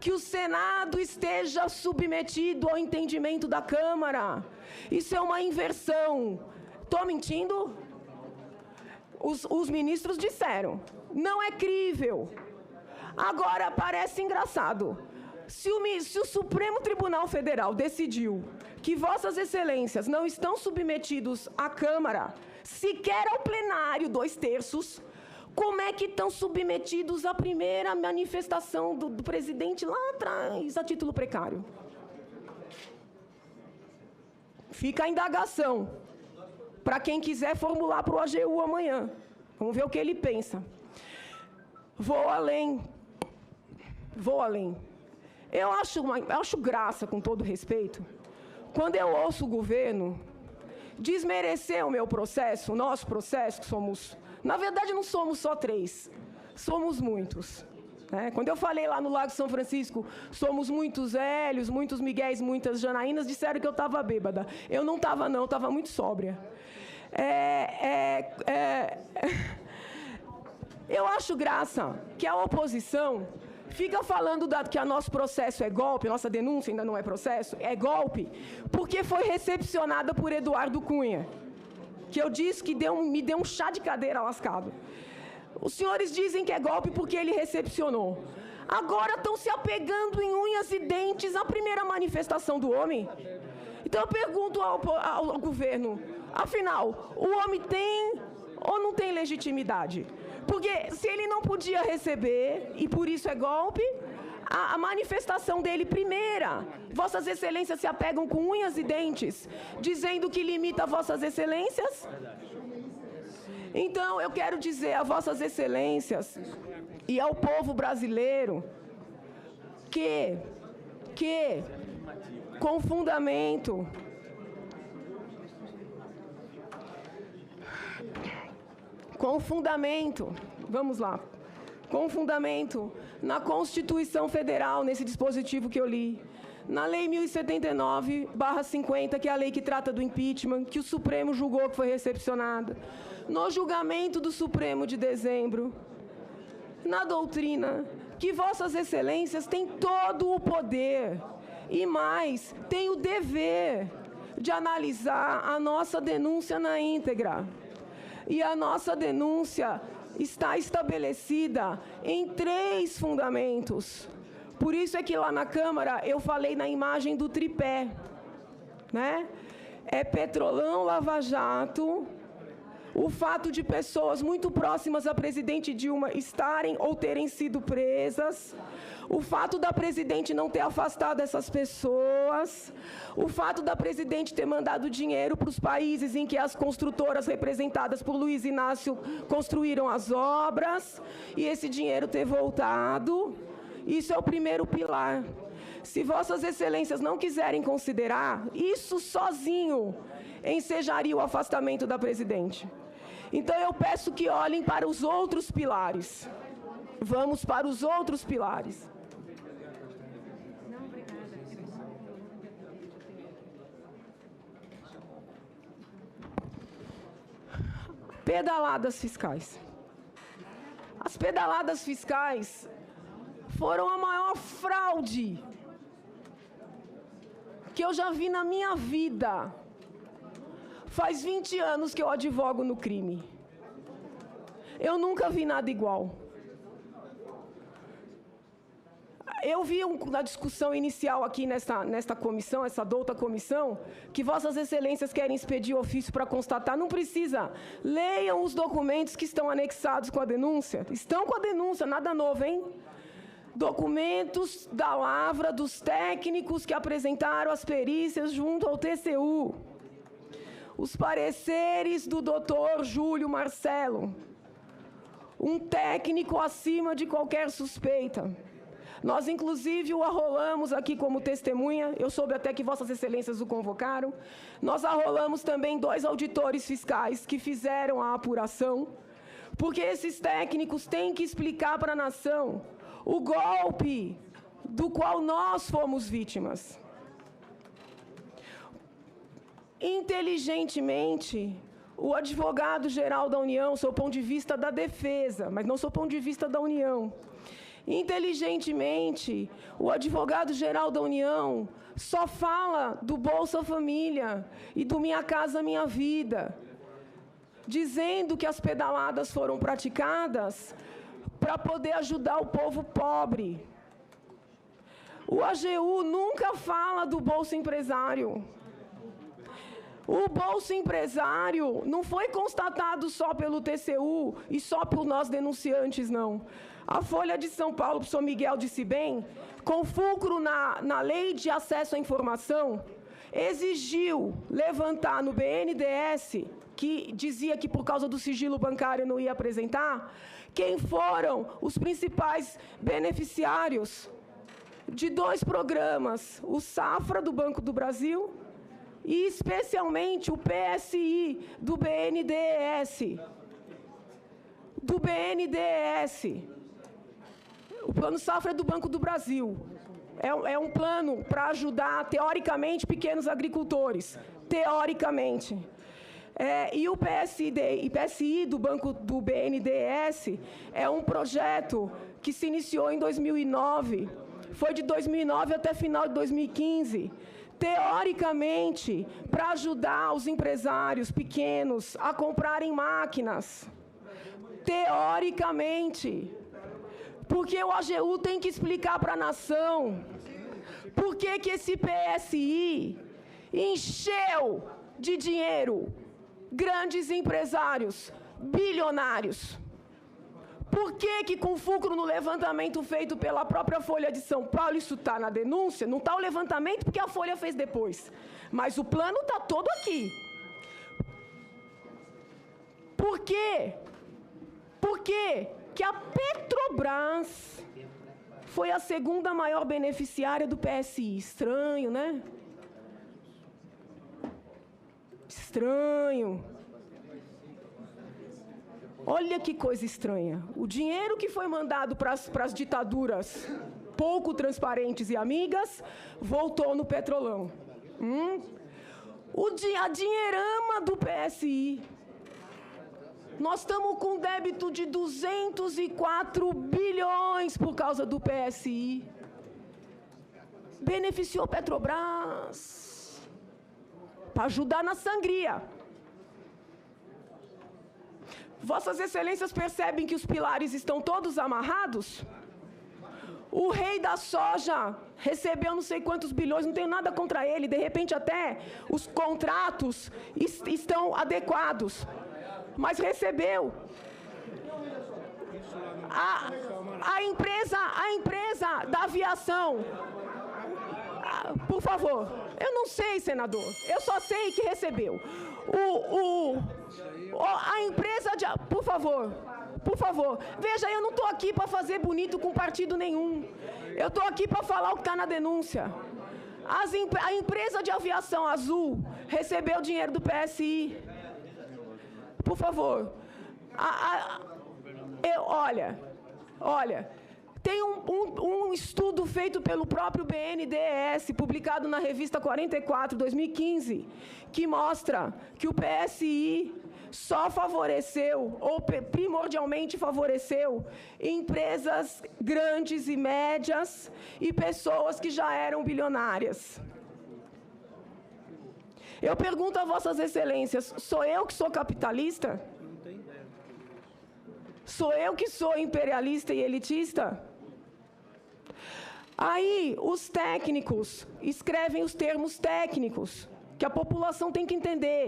Speaker 2: que o Senado esteja submetido ao entendimento da Câmara. Isso é uma inversão. Estou mentindo? Os ministros disseram: não é crível. Agora, parece engraçado. Se o Supremo Tribunal Federal decidiu que Vossas Excelências não estão submetidos à Câmara, sequer ao plenário 2/3, como é que estão submetidos à primeira manifestação do presidente lá atrás, a título precário? Fica a indagação para quem quiser formular para o AGU amanhã. Vamos ver o que ele pensa. Vou além. Eu acho graça, com todo respeito, quando eu ouço o governo desmerecer o meu processo, o nosso processo, que somos... Na verdade, não somos só 3, somos muitos. Quando eu falei lá no Lago São Francisco, somos muitos Hélios, muitos Miguéis, muitas Janaínas, disseram que eu estava bêbada. Eu não estava, não, eu estava muito sóbria. Eu acho graça que a oposição fica falando que o nosso processo é golpe, nossa denúncia ainda não é processo, é golpe, porque foi recepcionada por Eduardo Cunha, que eu disse que me deu um chá de cadeira lascado. Os senhores dizem que é golpe porque ele recepcionou. Agora estão se apegando em unhas e dentes à primeira manifestação do homem. Então eu pergunto ao governo, afinal, o homem tem ou não tem legitimidade? Porque se ele não podia receber, e por isso é golpe, a manifestação dele primeira, Vossas Excelências se apegam com unhas e dentes, dizendo que limita Vossas Excelências. Então, eu quero dizer a Vossas Excelências e ao povo brasileiro que com fundamento, vamos lá, com fundamento na Constituição Federal, nesse dispositivo que eu li, na Lei 1079/50, que é a lei que trata do impeachment, que o Supremo julgou que foi recepcionada, no julgamento do Supremo de dezembro, na doutrina, que Vossas Excelências têm todo o poder e mais, têm o dever de analisar a nossa denúncia na íntegra. E a nossa denúncia está estabelecida em 3 fundamentos. Por isso é que lá na Câmara eu falei na imagem do tripé, né? É Petrolão, Lava Jato, o fato de pessoas muito próximas à presidente Dilma estarem ou terem sido presas, o fato da presidente não ter afastado essas pessoas, o fato da presidente ter mandado dinheiro para os países em que as construtoras representadas por Luiz Inácio construíram as obras, e esse dinheiro ter voltado. Isso é o primeiro pilar. Se Vossas Excelências não quiserem considerar, isso sozinho ensejaria o afastamento da presidente. Então eu peço que olhem para os outros pilares. Vamos para os outros pilares. Pedaladas fiscais. As pedaladas fiscais foram a maior fraude que eu já vi na minha vida. Faz 20 anos que eu advogo no crime. Eu nunca vi nada igual. Eu vi na discussão inicial aqui nesta comissão, essa douta comissão, que Vossas Excelências querem expedir ofício para constatar. Não precisa. Leiam os documentos que estão anexados com a denúncia. Estão com a denúncia, nada novo, hein? Documentos da lavra dos técnicos que apresentaram as perícias junto ao TCU. Os pareceres do doutor Júlio Marcelo. Um técnico acima de qualquer suspeita. Nós, inclusive, o arrolamos aqui como testemunha. Eu soube até que Vossas Excelências o convocaram. Nós arrolamos também 2 auditores fiscais que fizeram a apuração, porque esses técnicos têm que explicar para a nação o golpe do qual nós fomos vítimas. Inteligentemente, o advogado-geral da União, sob o ponto de vista da defesa, mas não sob o ponto de vista da União, inteligentemente, o advogado-geral da União só fala do Bolsa Família e do Minha Casa Minha Vida, dizendo que as pedaladas foram praticadas para poder ajudar o povo pobre. O AGU nunca fala do Bolsa Empresário. O Bolsa Empresário não foi constatado só pelo TCU e só por nós denunciantes, não. A Folha de São Paulo, o professor Miguel disse bem, com fulcro na Lei de Acesso à Informação, exigiu levantar no BNDES, que dizia que por causa do sigilo bancário não ia apresentar, quem foram os principais beneficiários de 2 programas, o Safra do Banco do Brasil e especialmente o PSI do BNDES. O Plano Safra é do Banco do Brasil. É um plano para ajudar, teoricamente, pequenos agricultores. Teoricamente. E o PSI do Banco do BNDES é um projeto que se iniciou em 2009. Foi de 2009 até final de 2015. Teoricamente, para ajudar os empresários pequenos a comprarem máquinas. Teoricamente. Porque o AGU tem que explicar para a nação por que esse PSI encheu de dinheiro grandes empresários, bilionários. Por que com fulcro no levantamento feito pela própria Folha de São Paulo, isso está na denúncia? Não está o levantamento porque a Folha fez depois. Mas o plano está todo aqui. Por quê? Por quê que a Petrobras foi a segunda maior beneficiária do PSI? Estranho, né? Estranho. Olha que coisa estranha. O dinheiro que foi mandado para as ditaduras pouco transparentes e amigas voltou no Petrolão. A dinheirama do PSI. Nós estamos com débito de 204 bilhões por causa do PSI. Beneficiou Petrobras. Para ajudar na sangria. Vossas Excelências percebem que os pilares estão todos amarrados? O rei da soja recebeu não sei quantos bilhões, não tenho nada contra ele, de repente até os contratos estão adequados. Mas recebeu. A empresa da aviação. Por favor, eu não sei, senador. Eu só sei que recebeu. A empresa de... Por favor. Veja, eu não estou aqui para fazer bonito com partido nenhum. Eu estou aqui para falar o que está na denúncia. A empresa de aviação Azul recebeu dinheiro do PSI. Por favor. Olha, tem um estudo feito pelo próprio BNDES, publicado na revista 44, 2015, que mostra que o PSI só favoreceu, ou primordialmente favoreceu, empresas grandes e médias e pessoas que já eram bilionárias. Eu pergunto a Vossas Excelências, sou eu que sou capitalista? Sou eu que sou imperialista e elitista? Aí, os técnicos escrevem os termos técnicos, que a população tem que entender.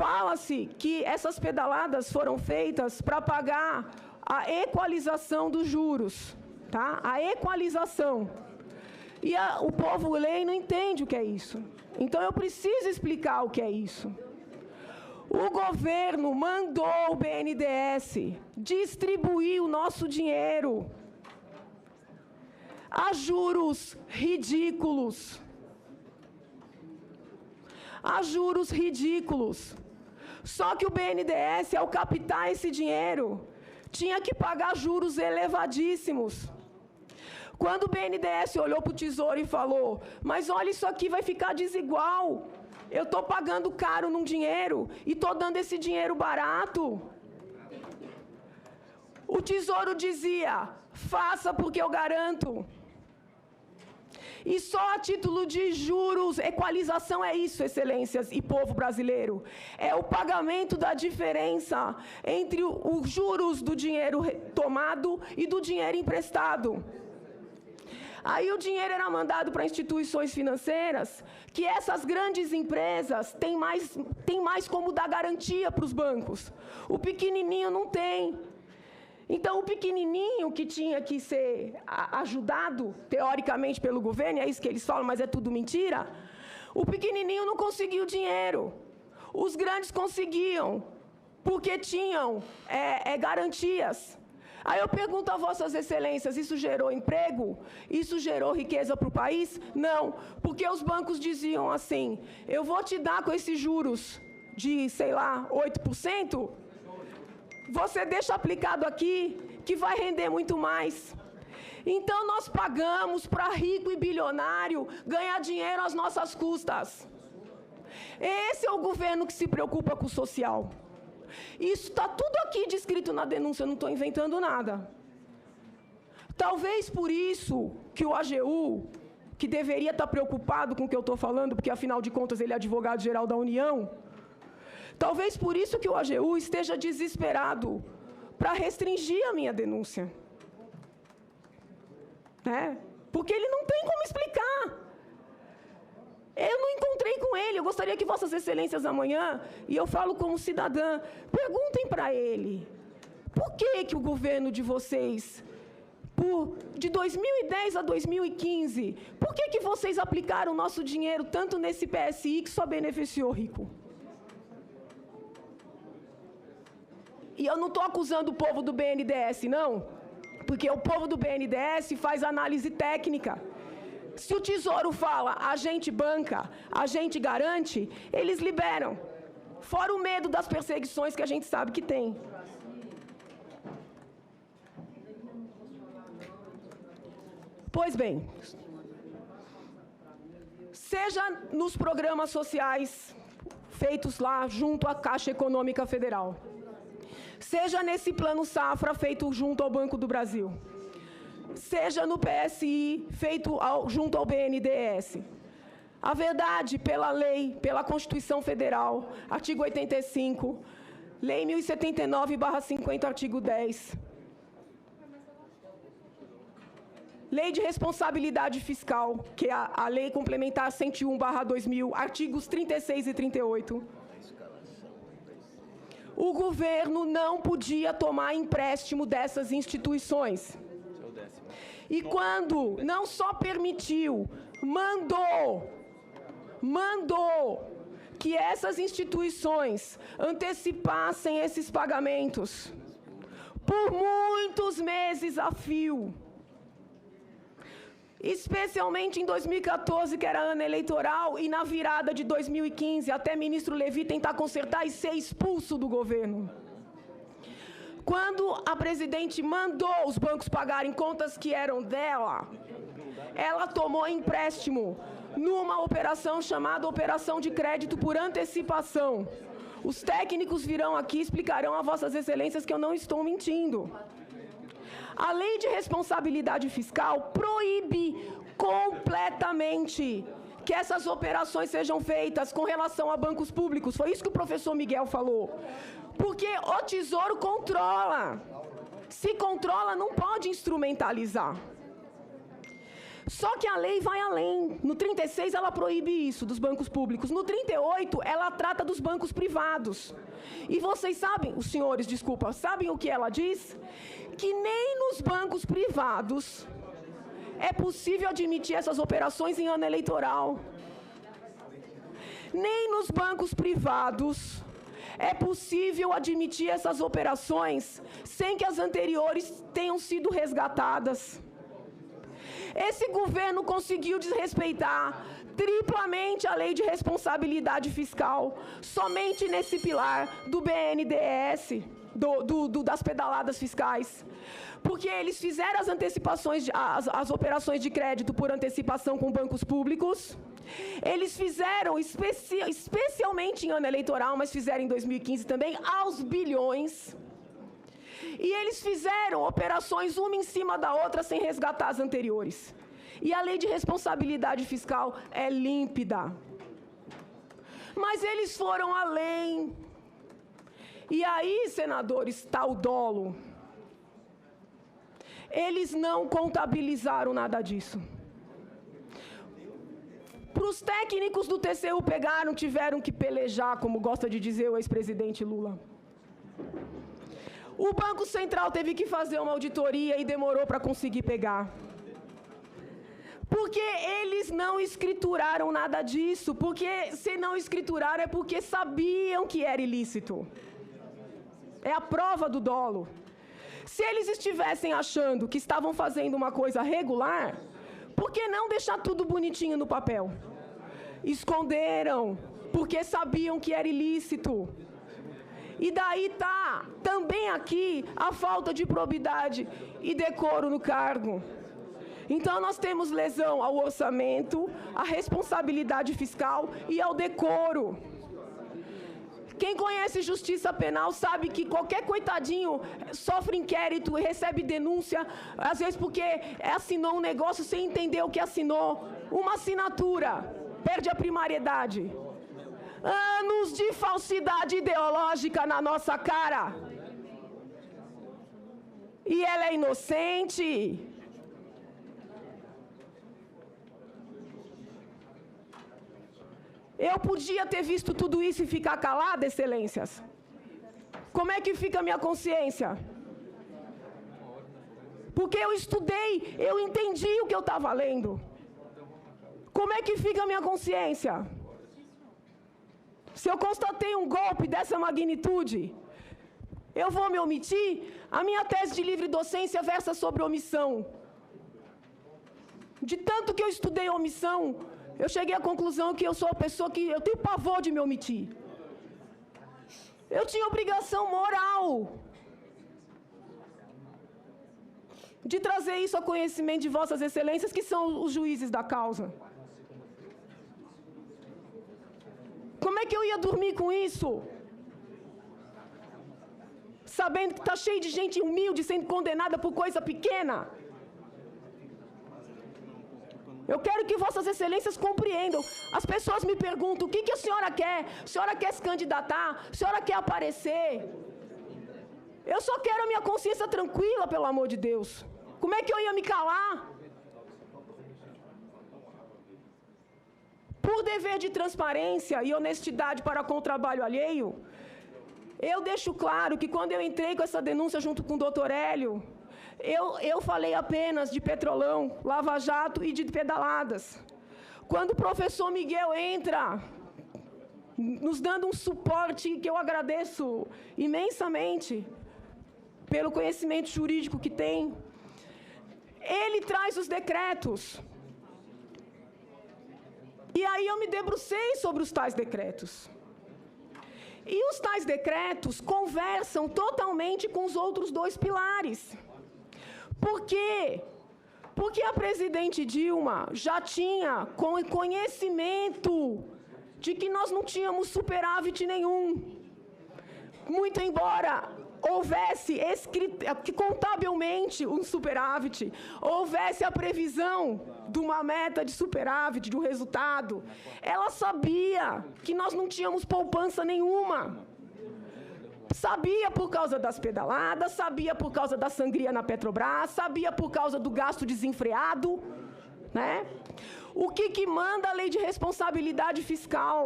Speaker 2: Fala-se que essas pedaladas foram feitas para pagar a equalização dos juros, tá? A equalização. E o povo lê e não entende o que é isso. Então, eu preciso explicar o que é isso. O governo mandou o BNDES distribuir o nosso dinheiro a juros ridículos. A juros ridículos. Só que o BNDES, ao captar esse dinheiro, tinha que pagar juros elevadíssimos. Quando o BNDES olhou para o Tesouro e falou, mas olha, isso aqui vai ficar desigual. Eu estou pagando caro num dinheiro e estou dando esse dinheiro barato. O Tesouro dizia, faça porque eu garanto. E só a título de juros, equalização é isso, Excelências e povo brasileiro. É o pagamento da diferença entre os juros do dinheiro tomado e do dinheiro emprestado. Aí o dinheiro era mandado para instituições financeiras, que essas grandes empresas têm mais como dar garantia para os bancos. O pequenininho não tem. Então, o pequenininho que tinha que ser ajudado, teoricamente, pelo governo, é isso que eles falam, mas é tudo mentira, o pequenininho não conseguiu dinheiro. Os grandes conseguiam, porque tinham garantias. Aí eu pergunto a Vossas Excelências, isso gerou emprego? Isso gerou riqueza para o país? Não, porque os bancos diziam assim, eu vou te dar com esses juros de, sei lá, 8%, você deixa aplicado aqui que vai render muito mais. Então, nós pagamos para rico e bilionário ganhar dinheiro às nossas custas. Esse é o governo que se preocupa com o social. Isso está tudo aqui descrito na denúncia, eu não estou inventando nada. Talvez por isso que o AGU, que deveria estar preocupado com o que eu estou falando, porque afinal de contas ele é advogado-geral da União, talvez por isso que o AGU esteja desesperado para restringir a minha denúncia. Porque ele não tem como explicar. Eu não encontrei com ele, eu gostaria que Vossas Excelências amanhã, e eu falo como cidadã, perguntem para ele, por que o governo de vocês, de 2010 a 2015, por que vocês aplicaram nosso dinheiro tanto nesse PSI que só beneficiou o rico? E eu não estou acusando o povo do BNDES, não, porque o povo do BNDES faz análise técnica. Se o Tesouro fala, a gente banca, a gente garante, eles liberam. Fora o medo das perseguições que a gente sabe que tem. Pois bem, seja nos programas sociais feitos lá junto à Caixa Econômica Federal, seja nesse plano safra feito junto ao Banco do Brasil, seja no PSI feito junto ao BNDES. A verdade, pela lei, pela Constituição Federal, artigo 85, lei 1079/50, artigo 10, lei de responsabilidade fiscal, que é a lei complementar 101/2000, artigos 36 e 38, o governo não podia tomar empréstimo dessas instituições. E quando não só permitiu, mandou que essas instituições antecipassem esses pagamentos por muitos meses a fio. Especialmente em 2014, que era ano eleitoral, e na virada de 2015, até ministro Levi tentar consertar e ser expulso do governo. Quando a presidente mandou os bancos pagarem contas que eram dela, ela tomou empréstimo numa operação chamada Operação de Crédito por Antecipação. Os técnicos virão aqui e explicarão a Vossas Excelências que eu não estou mentindo. A lei de responsabilidade fiscal proíbe completamente que essas operações sejam feitas com relação a bancos públicos. Foi isso que o professor Miguel falou. Porque o Tesouro controla. Se controla, não pode instrumentalizar. Só que a lei vai além. No 36 ela proíbe isso dos bancos públicos. No 38 ela trata dos bancos privados. E vocês sabem, os senhores, desculpa, sabem o que ela diz? Que nem nos bancos privados é possível admitir essas operações em ano eleitoral. Nem nos bancos privados é possível admitir essas operações sem que as anteriores tenham sido resgatadas. Esse governo conseguiu desrespeitar triplamente a lei de responsabilidade fiscal, somente nesse pilar do BNDES, das pedaladas fiscais. Porque eles fizeram as antecipações, as operações de crédito por antecipação com bancos públicos. Eles fizeram, especialmente em ano eleitoral, mas fizeram em 2015 também, aos bilhões. E eles fizeram operações uma em cima da outra sem resgatar as anteriores. E a lei de responsabilidade fiscal é límpida. Mas eles foram além. E aí, senadores, está o dolo. Eles não contabilizaram nada disso. Para os técnicos do TCU pegaram, tiveram que pelejar, como gosta de dizer o ex-presidente Lula. O Banco Central teve que fazer uma auditoria e demorou para conseguir pegar. Porque eles não escrituraram nada disso. Porque se não escrituraram é porque sabiam que era ilícito. É a prova do dolo. Se eles estivessem achando que estavam fazendo uma coisa regular, por que não deixar tudo bonitinho no papel? Esconderam, porque sabiam que era ilícito. E daí tá também aqui a falta de probidade e decoro no cargo. Então nós temos lesão ao orçamento, à responsabilidade fiscal e ao decoro. Quem conhece justiça penal sabe que qualquer coitadinho sofre inquérito e recebe denúncia, às vezes porque assinou um negócio sem entender o que assinou. Uma assinatura perde a primariedade. Anos de falsidade ideológica na nossa cara. E ela é inocente. Eu podia ter visto tudo isso e ficar calada, excelências? Como é que fica a minha consciência? Porque eu estudei, eu entendi o que eu estava lendo. Como é que fica a minha consciência? Se eu constatei um golpe dessa magnitude, eu vou me omitir? A minha tese de livre docência versa sobre omissão. De tanto que eu estudei omissão, eu cheguei à conclusão que eu sou a pessoa que eu tenho pavor de me omitir. Eu tinha obrigação moral de trazer isso a conhecimento de vossas excelências, que são os juízes da causa. Como é que eu ia dormir com isso? Sabendo que está cheio de gente humilde sendo condenada por coisa pequena. Eu quero que vossas excelências compreendam. As pessoas me perguntam, o que a senhora quer? A senhora quer se candidatar? A senhora quer aparecer? Eu só quero a minha consciência tranquila, pelo amor de Deus. Como é que eu ia me calar? Por dever de transparência e honestidade para com o trabalho alheio, eu deixo claro que quando eu entrei com essa denúncia junto com o doutor Hélio, eu falei apenas de Petrolão, Lava Jato e de pedaladas. Quando o professor Miguel entra, nos dando um suporte que eu agradeço imensamente, pelo conhecimento jurídico que tem, ele traz os decretos. E aí eu me debrucei sobre os tais decretos. E os tais decretos conversam totalmente com os outros dois pilares. Por quê? Porque a presidente Dilma já tinha conhecimento de que nós não tínhamos superávit nenhum. Muito embora houvesse contabilmente um superávit, houvesse a previsão de uma meta de superávit, de um resultado, ela sabia que nós não tínhamos poupança nenhuma. Sabia por causa das pedaladas, sabia por causa da sangria na Petrobras, sabia por causa do gasto desenfreado, né? O que manda a lei de responsabilidade fiscal?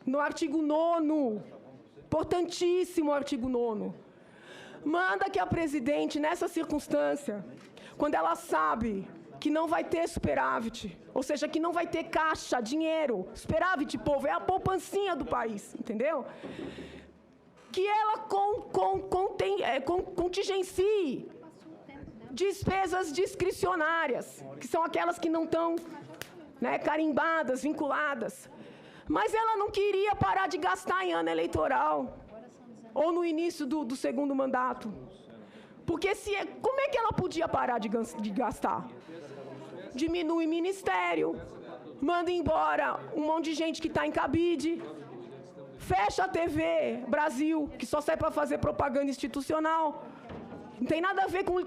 Speaker 2: No artigo 9º, importantíssimo artigo 9º. Manda que a presidente, nessa circunstância, quando ela sabe que não vai ter superávit, ou seja, que não vai ter caixa, dinheiro, superávit, povo, é a poupancinha do país, entendeu? Que ela contingencie despesas discricionárias, que são aquelas que não estão, né, carimbadas, vinculadas. Mas ela não queria parar de gastar em ano eleitoral, ou no início do segundo mandato. Porque como é que ela podia parar de gastar? Diminui ministério, manda embora um monte de gente que está em cabide, fecha a TV Brasil, que só serve para fazer propaganda institucional. Não tem nada a ver com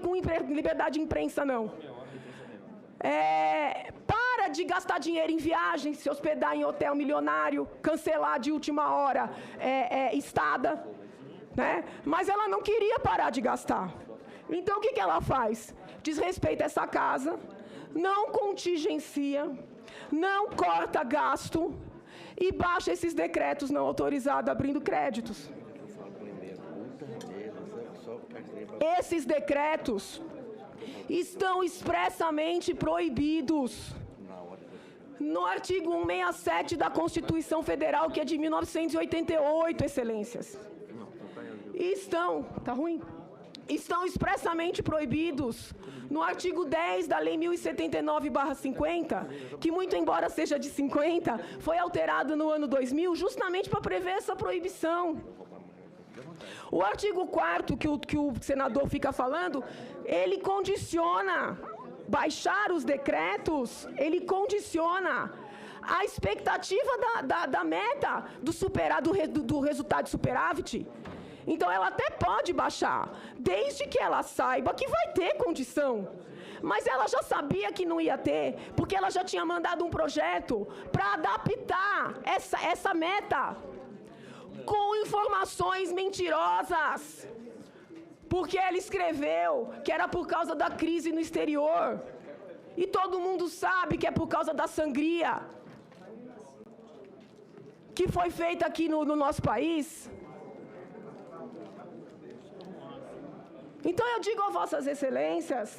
Speaker 2: liberdade de imprensa, não. Para de gastar dinheiro em viagem, se hospedar em hotel milionário, cancelar de última hora estada, né? Mas ela não queria parar de gastar. Então, o que ela faz? Desrespeita essa casa, não contingencia, não corta gasto e baixa esses decretos não autorizados abrindo créditos. Esses decretos estão expressamente proibidos no artigo 167 da Constituição Federal, que é de 1988, excelências. Estão expressamente proibidos no artigo 10 da Lei 1079/50, que, muito embora seja de 50, foi alterado no ano 2000 justamente para prever essa proibição. O artigo 4º que o senador fica falando, ele condiciona, baixar os decretos, ele condiciona a expectativa da meta do resultado de superávit. Então, ela até pode baixar, desde que ela saiba que vai ter condição. Mas ela já sabia que não ia ter, porque ela já tinha mandado um projeto para adaptar essa meta com informações mentirosas. Porque ela escreveu que era por causa da crise no exterior. E todo mundo sabe que é por causa da sangria que foi feita aqui no nosso país. Então eu digo a Vossas Excelências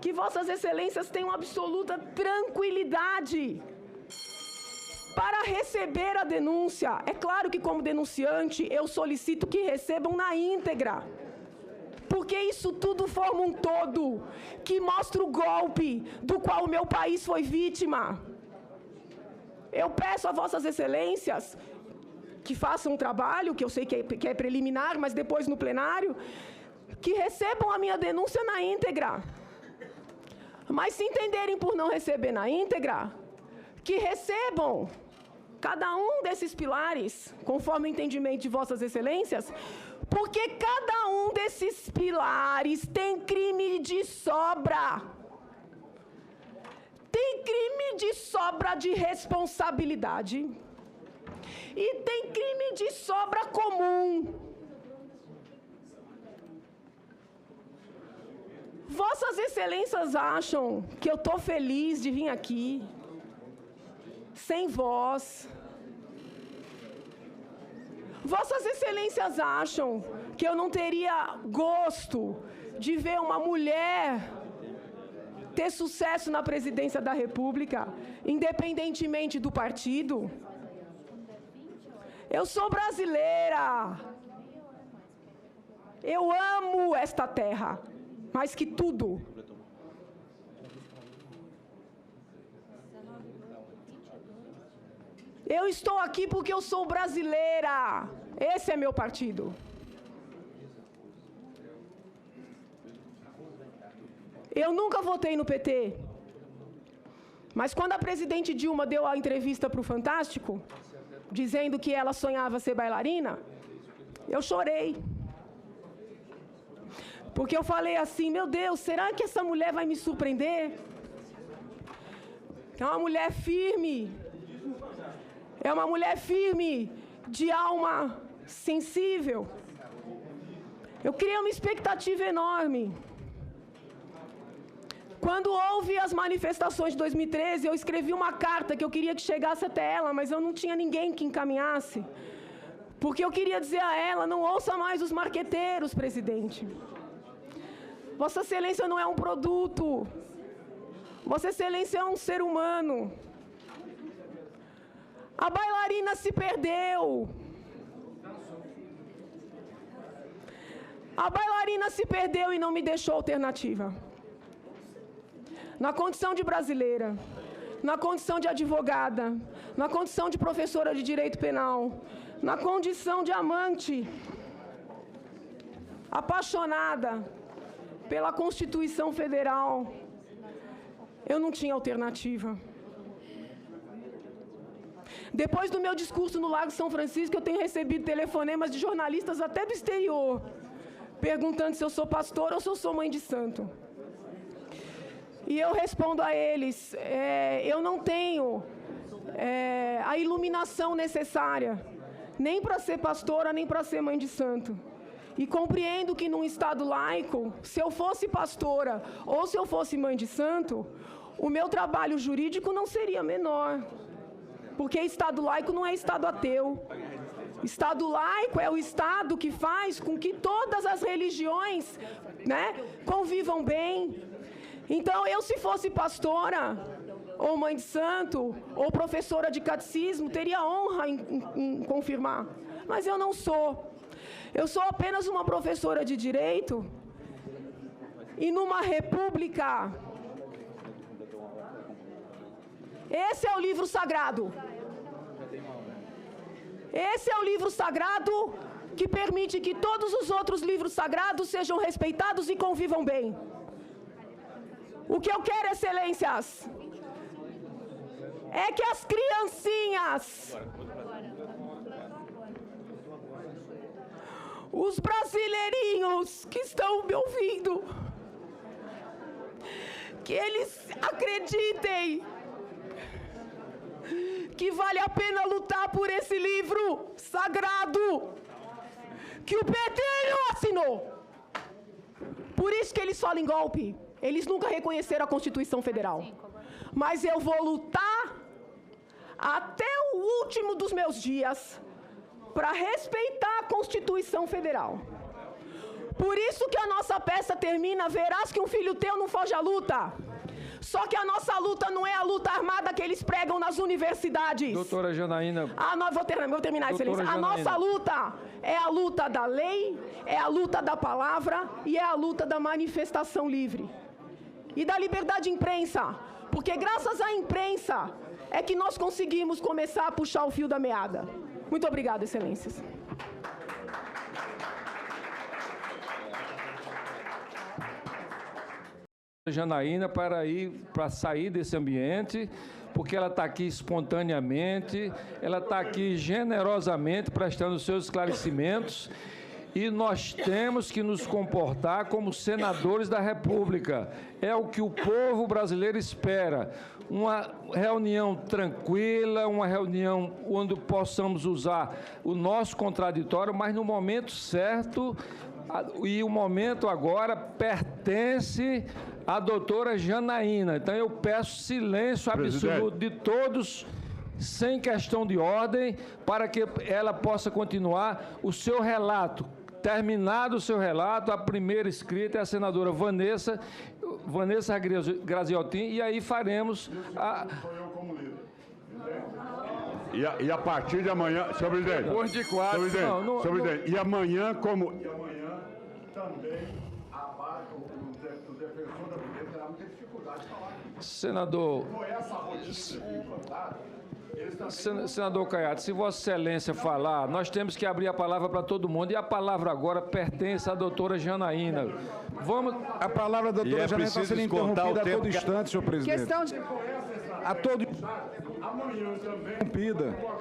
Speaker 2: que Vossas Excelências tenham absoluta tranquilidade para receber a denúncia. É claro que, como denunciante, eu solicito que recebam na íntegra, porque isso tudo forma um todo que mostra o golpe do qual o meu país foi vítima. Eu peço a Vossas Excelências que façam um trabalho, que eu sei que é preliminar, mas depois no plenário, que recebam a minha denúncia na íntegra. Mas se entenderem por não receber na íntegra, que recebam cada um desses pilares, conforme o entendimento de Vossas Excelências, porque cada um desses pilares tem crime de sobra. Tem crime de sobra de responsabilidade e tem crime de sobra comum. Vossas Excelências acham que eu estou feliz de vir aqui, sem voz? Vossas Excelências acham que eu não teria gosto de ver uma mulher ter sucesso na presidência da República, independentemente do partido? Eu sou brasileira. Eu amo esta terra, mais que tudo. Eu estou aqui porque eu sou brasileira. Esse é meu partido. Eu nunca votei no PT. Mas quando a presidente Dilma deu a entrevista para o Fantástico, dizendo que ela sonhava ser bailarina, eu chorei. Porque eu falei assim, meu Deus, será que essa mulher vai me surpreender? É uma mulher firme. É uma mulher firme, de alma sensível. Eu criei uma expectativa enorme. Quando houve as manifestações de 2013, eu escrevi uma carta que eu queria que chegasse até ela, mas eu não tinha ninguém que encaminhasse. Porque eu queria dizer a ela, não ouça mais os marqueteiros, presidente. Vossa Excelência não é um produto. Vossa Excelência é um ser humano. A bailarina se perdeu. A bailarina se perdeu e não me deixou alternativa. Na condição de brasileira, na condição de advogada, na condição de professora de direito penal, na condição de amante, apaixonada pela Constituição Federal, eu não tinha alternativa. Depois do meu discurso no Lago São Francisco, eu tenho recebido telefonemas de jornalistas até do exterior, perguntando se eu sou pastor ou se eu sou mãe de santo. E eu respondo a eles, eu não tenho a iluminação necessária, nem para ser pastora, nem para ser mãe de santo. E compreendo que num Estado laico, se eu fosse pastora ou se eu fosse mãe de santo, o meu trabalho jurídico não seria menor. Porque Estado laico não é Estado ateu. Estado laico é o Estado que faz com que todas as religiões, né, convivam bem. Então, eu se fosse pastora, ou mãe de santo, ou professora de catecismo, teria honra em confirmar. Mas eu não sou. Eu sou apenas uma professora de direito e numa república. Esse é o livro sagrado. Esse é o livro sagrado que permite que todos os outros livros sagrados sejam respeitados e convivam bem. O que eu quero, excelências, é que as criancinhas, os brasileirinhos que estão me ouvindo, que eles acreditem que vale a pena lutar por esse livro sagrado que o PT não assinou. Por isso que eles falam em golpe. Eles nunca reconheceram a Constituição Federal. Mas eu vou lutar até o último dos meus dias para respeitar a Constituição Federal. Por isso que a nossa peça termina: verás que um filho teu não foge à luta. Só que a nossa luta não é a luta armada que eles pregam nas universidades.
Speaker 1: Doutora Janaína.
Speaker 2: Vou terminar, excelência. A nossa luta é a luta da lei, é a luta da palavra e é a luta da manifestação livre. E da liberdade de imprensa. Porque graças à imprensa é que nós conseguimos começar a puxar o fio da meada. Muito obrigada, excelências.
Speaker 1: Janaína para sair desse ambiente, porque ela está aqui espontaneamente, ela está aqui generosamente prestando seus esclarecimentos, e nós temos que nos comportar como senadores da República. É o que o povo brasileiro espera. Uma reunião tranquila, uma reunião onde possamos usar o nosso contraditório, mas no momento certo, e o momento agora pertence à doutora Janaína. Então, eu peço silêncio absoluto de todos, sem questão de ordem, para que ela possa continuar o seu relato. Terminado o seu relato, a primeira escrita é a senadora Vanessa Graziotin, e aí faremos a...
Speaker 6: E a partir de amanhã, senhor presidente,
Speaker 1: depois de quatro,
Speaker 6: senhor presidente, e amanhã também abaixo o defensor da mulher terá muita dificuldade de falar.
Speaker 1: Senador, senador Caiado, se Vossa Excelência falar, nós temos que abrir a palavra para todo mundo, e a palavra agora pertence à doutora Janaína. Vamos...
Speaker 10: A palavra da doutora Janaína está sendo interrompida a todo instante, senhor presidente.
Speaker 8: Questão de...
Speaker 10: A todo... Interrompida.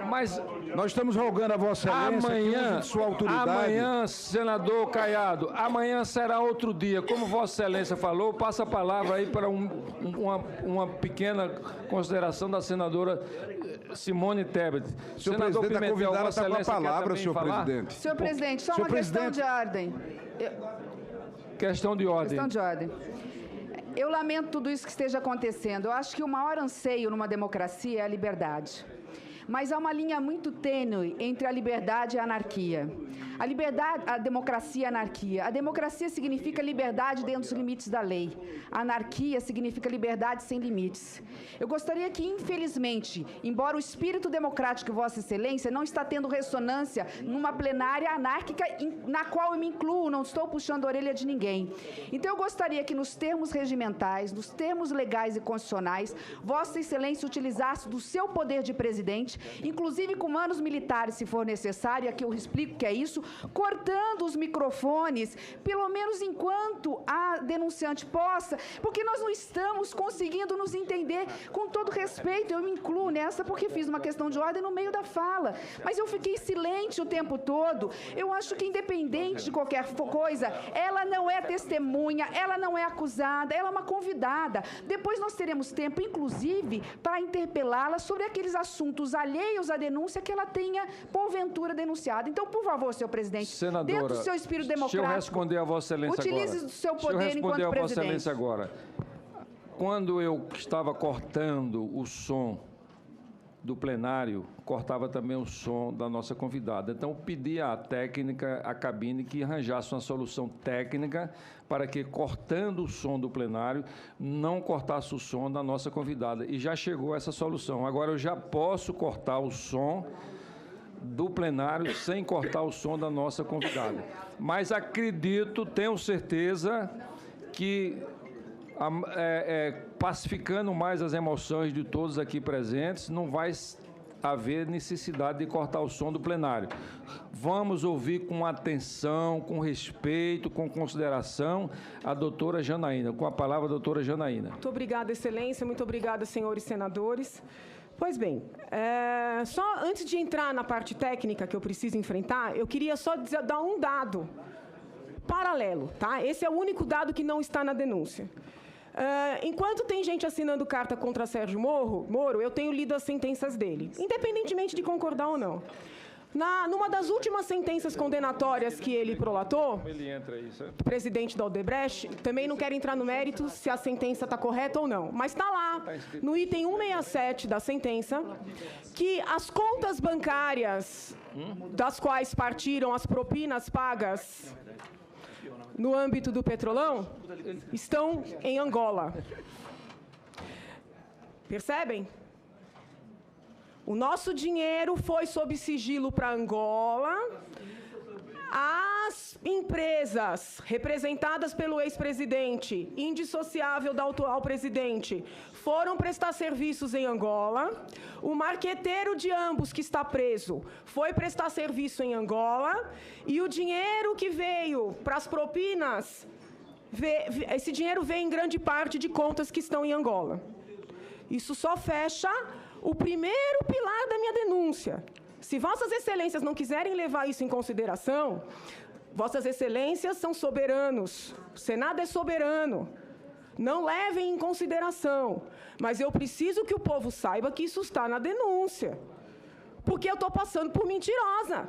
Speaker 10: Mas nós estamos rogando a Vossa Excelência que use de sua autoridade.
Speaker 1: Amanhã, senador Caiado, amanhã será outro dia. Como Vossa Excelência falou, passa a palavra aí para uma pequena consideração da senadora Simone Tebet.
Speaker 10: Senhor presidente, a convidada está com a palavra, senhor presidente.
Speaker 8: Senhor presidente, só uma questão de ordem.
Speaker 1: Questão de ordem.
Speaker 8: Questão de ordem. Eu lamento tudo isso que esteja acontecendo. Eu acho que o maior anseio numa democracia é a liberdade. Mas há uma linha muito tênue entre a liberdade e a anarquia. A liberdade, a democracia e a anarquia. A democracia significa liberdade dentro dos limites da lei. A anarquia significa liberdade sem limites. Eu gostaria que, infelizmente, embora o espírito democrático de Vossa Excelência não está tendo ressonância numa plenária anárquica na qual eu me incluo, não estou puxando a orelha de ninguém. Então, eu gostaria que, nos termos regimentais, nos termos legais e constitucionais, Vossa Excelência utilizasse do seu poder de presidente, inclusive com manos militares, se for necessário, e aqui eu explico o que é isso, cortando os microfones, pelo menos enquanto a denunciante possa, porque nós não estamos conseguindo nos entender. Com todo respeito, eu me incluo nessa porque fiz uma questão de ordem no meio da fala, mas eu fiquei silente o tempo todo. Eu acho que, independente de qualquer coisa, ela não é testemunha, ela não é acusada, ela é uma convidada. Depois nós teremos tempo, inclusive, para interpelá-la sobre aqueles assuntos alheios à denúncia que ela tenha, porventura, denunciado. Então, por favor, senhor presidente,
Speaker 1: senadora,
Speaker 8: dentro do seu espírito democrático,
Speaker 1: deixa eu responder a Vossa Excelência
Speaker 8: utilize
Speaker 1: agora.
Speaker 8: do seu poder enquanto presidente.
Speaker 1: Deixa eu responder a Vossa Excelência agora. Quando eu estava cortando o som do plenário, cortava também o som da nossa convidada. Então, pedi à técnica, à cabine, que arranjasse uma solução técnica para que, cortando o som do plenário, não cortasse o som da nossa convidada. E já chegou essa solução. Agora, eu já posso cortar o som do plenário sem cortar o som da nossa convidada. Mas acredito, tenho certeza que, pacificando mais as emoções de todos aqui presentes, não vai haver necessidade de cortar o som do plenário. vamos ouvir com atenção, com respeito, com consideração a doutora Janaína. Com a palavra, a doutora Janaína.
Speaker 2: Muito obrigada, Excelência. Muito obrigada, senhores senadores. Pois bem, só antes de entrar na parte técnica que eu preciso enfrentar, eu queria só dar um dado paralelo, tá? Esse é o único dado que não está na denúncia. Enquanto tem gente assinando carta contra Sérgio Moro, eu tenho lido as sentenças dele, independentemente de concordar ou não. Numa das últimas sentenças condenatórias que ele prolatou, presidente da Odebrecht, também não quero entrar no mérito se a sentença está correta ou não, mas está lá, no item 167 da sentença, que as contas bancárias das quais partiram as propinas pagas no âmbito do Petrolão, estão em Angola. Percebem? O nosso dinheiro foi sob sigilo para Angola. As empresas representadas pelo ex-presidente, indissociável da atual presidente, foram prestar serviços em Angola. O marqueteiro de ambos, que está preso, foi prestar serviço em Angola. E o dinheiro que veio para as propinas, esse dinheiro vem em grande parte de contas que estão em Angola. Isso só fecha o primeiro pilar da minha denúncia. Se Vossas Excelências não quiserem levar isso em consideração, Vossas Excelências são soberanos, o Senado é soberano, não levem em consideração, mas eu preciso que o povo saiba que isso está na denúncia, porque eu estou passando por mentirosa.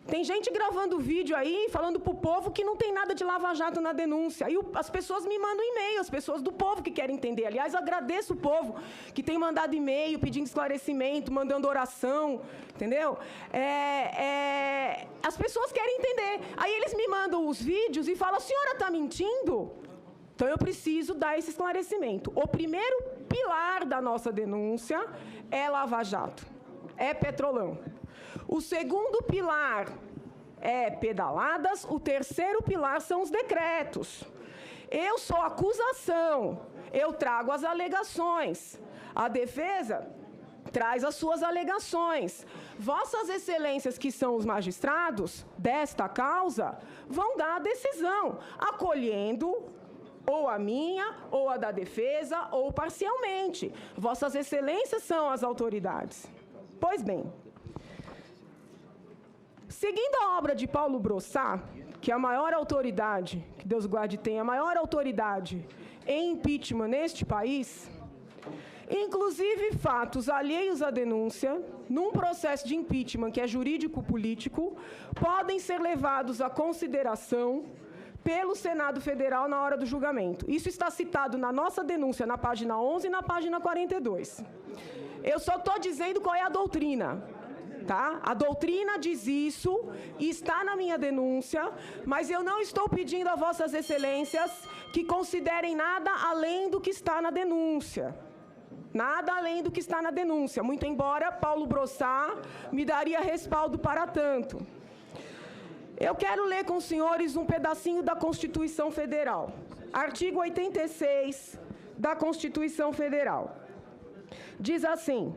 Speaker 2: Tem gente gravando vídeo aí, falando para o povo que não tem nada de lava-jato na denúncia. Aí as pessoas me mandam e-mail, as pessoas do povo que querem entender. Aliás, agradeço o povo que tem mandado e-mail, pedindo esclarecimento, mandando oração, entendeu? As pessoas querem entender. Aí eles me mandam os vídeos e falam, a senhora está mentindo? Então, eu preciso dar esse esclarecimento. O primeiro pilar da nossa denúncia é lava-jato, é Petrolão. O segundo pilar é pedaladas, o terceiro pilar são os decretos. Eu sou acusação, eu trago as alegações. A defesa traz as suas alegações. Vossas Excelências, que são os magistrados desta causa, vão dar a decisão, acolhendo ou a minha, ou a da defesa, ou parcialmente. Vossas Excelências são as autoridades. Pois bem, seguindo a obra de Paulo Brossat, que é a maior autoridade, que Deus guarde tenha, a maior autoridade em impeachment neste país, inclusive fatos alheios à denúncia, num processo de impeachment que é jurídico-político, podem ser levados à consideração pelo Senado Federal na hora do julgamento. Isso está citado na nossa denúncia, na página 11 e na página 42. Eu só estou dizendo qual é a doutrina. Tá? A doutrina diz isso, está na minha denúncia, mas eu não estou pedindo a Vossas Excelências que considerem nada além do que está na denúncia. Nada além do que está na denúncia, muito embora Paulo Brossat me daria respaldo para tanto. Eu quero ler com os senhores um pedacinho da Constituição Federal. Artigo 86 da Constituição Federal. Diz assim...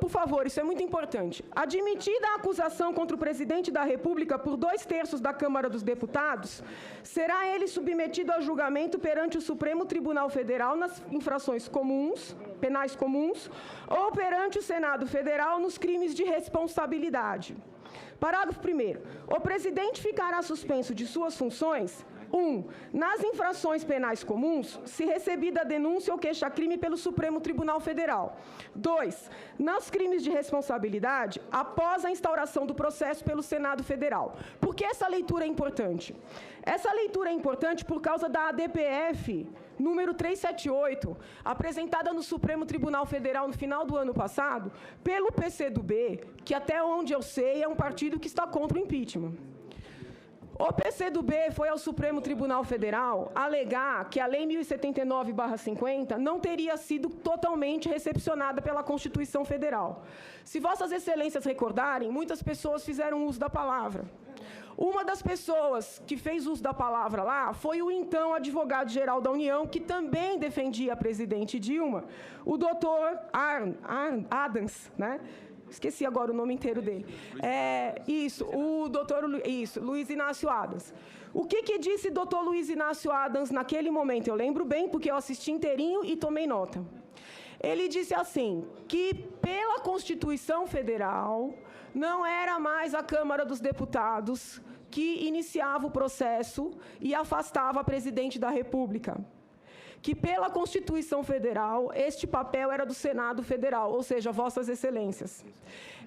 Speaker 2: por favor, isso é muito importante. Admitida a acusação contra o presidente da República por 2/3 da Câmara dos Deputados, será ele submetido a julgamento perante o Supremo Tribunal Federal nas infrações comuns, penais comuns, ou perante o Senado Federal nos crimes de responsabilidade. Parágrafo 1º. O presidente ficará suspenso de suas funções... 1. Nas infrações penais comuns, se recebida a denúncia ou queixa-crime pelo Supremo Tribunal Federal. 2. Nos crimes de responsabilidade, após a instauração do processo pelo Senado Federal. Por que essa leitura é importante? Essa leitura é importante por causa da ADPF número 378, apresentada no Supremo Tribunal Federal no final do ano passado, pelo PCdoB, que até onde eu sei é um partido que está contra o impeachment. O PCdoB foi ao Supremo Tribunal Federal alegar que a Lei 1079/50 não teria sido totalmente recepcionada pela Constituição Federal. Se Vossas Excelências recordarem, muitas pessoas fizeram uso da palavra. Uma das pessoas que fez uso da palavra lá foi o então advogado-geral da União, que também defendia a presidente Dilma, o doutor Adams, né? esqueci agora o nome inteiro dele. O doutor Luiz Inácio Adams. O que disse doutor Luiz Inácio Adams naquele momento? Eu lembro bem, porque eu assisti inteirinho e tomei nota. Ele disse assim, que pela Constituição Federal, não era mais a Câmara dos Deputados que iniciava o processo e afastava a presidente da República. Que pela Constituição Federal, este papel era do Senado Federal, ou seja, Vossas Excelências.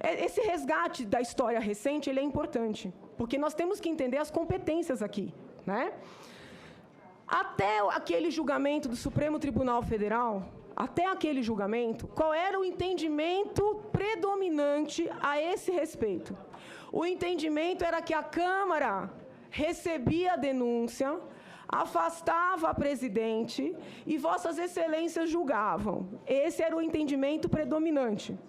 Speaker 2: Esse resgate da história recente, ele é importante, porque nós temos que entender as competências aqui, né? Até aquele julgamento do Supremo Tribunal Federal, até aquele julgamento, qual era o entendimento predominante a esse respeito? O entendimento era que a Câmara recebia a denúncia, afastava a presidente e Vossas Excelências julgavam. Esse era o entendimento predominante.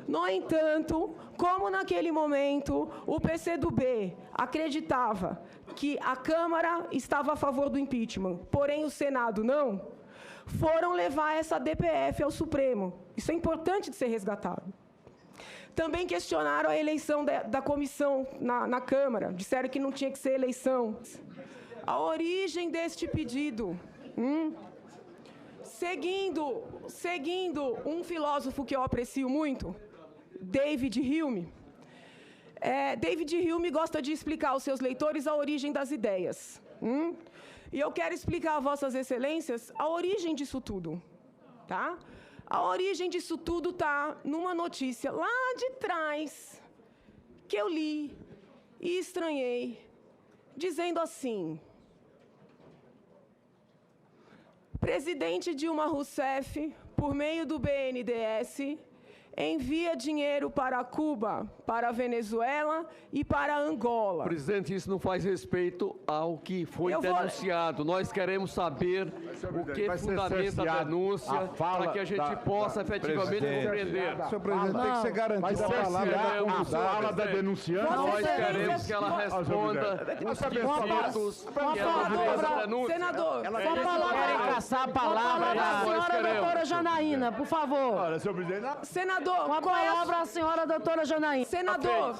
Speaker 2: No entanto, como naquele momento o PCdoB acreditava que a Câmara estava a favor do impeachment, porém o Senado não, foram levar essa DPF ao Supremo. Isso é importante de ser resgatado. Também questionaram a eleição da comissão na Câmara, disseram que não tinha que ser eleição. A origem deste pedido, seguindo um filósofo que eu aprecio muito, David Hume. David Hume gosta de explicar aos seus leitores a origem das ideias. E eu quero explicar a Vossas Excelências a origem disso tudo, tá? A origem disso tudo está numa notícia lá de trás, que eu li e estranhei, dizendo assim: presidente Dilma Rousseff, por meio do BNDES, envia dinheiro para Cuba, para a Venezuela e para Angola.
Speaker 5: Presidente, isso não faz respeito ao que foi denunciado. Nós queremos saber o que fundamenta a denúncia para que a gente possa efetivamente compreender.
Speaker 10: Senhor presidente, tem que ser garantida a palavra
Speaker 6: a fala da denunciante.
Speaker 5: Nós queremos que ela responda os quesitos que ela fez a denúncia.
Speaker 2: Senador,
Speaker 7: querem caçar a palavra
Speaker 4: da senhora doutora Janaína, por favor.
Speaker 2: Senador,
Speaker 4: uma palavra à senhora doutora Janaína.
Speaker 2: Senador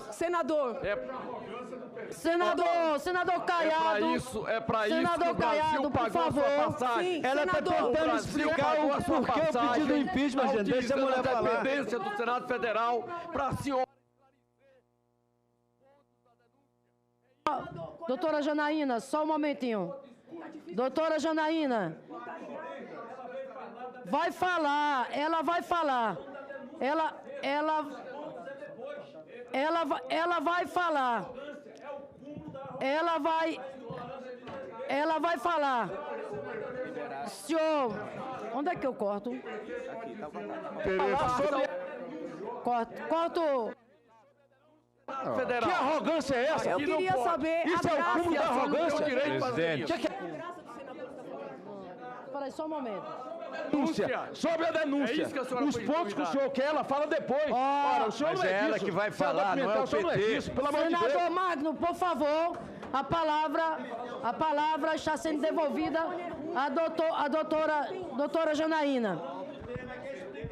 Speaker 2: Caiado.
Speaker 5: É para isso
Speaker 4: senador
Speaker 5: que o Brasil
Speaker 4: Caiado, por
Speaker 5: pagou
Speaker 4: favor.
Speaker 5: a sua passagem.
Speaker 2: Sim,
Speaker 5: Ela está tentando explicar o porquê o pedido do impeachment, gente. Deixa a mulher falar. A dependência do Senado Federal para a senhora.
Speaker 4: Doutora Janaína, só um momentinho. Doutora Janaína. Vai falar, ela vai falar. Ela vai falar. Ela vai falar. Senhor, onde é que eu corto? Corto.
Speaker 10: Que arrogância é essa?
Speaker 2: Eu queria saber
Speaker 10: Isso é o cúmulo da arrogância.
Speaker 9: Presidente.
Speaker 4: Peraí, só um momento.
Speaker 10: Denúncia, sobre a denúncia. Os pontos que o senhor quer, ela fala depois. Ora, o senhor
Speaker 9: mas
Speaker 10: não
Speaker 9: é ela
Speaker 10: disso.
Speaker 9: que vai falar, não é o PT.
Speaker 10: Pelo amor de Deus.
Speaker 4: Senador Magno, por favor, a palavra está sendo devolvida à doutora Janaína.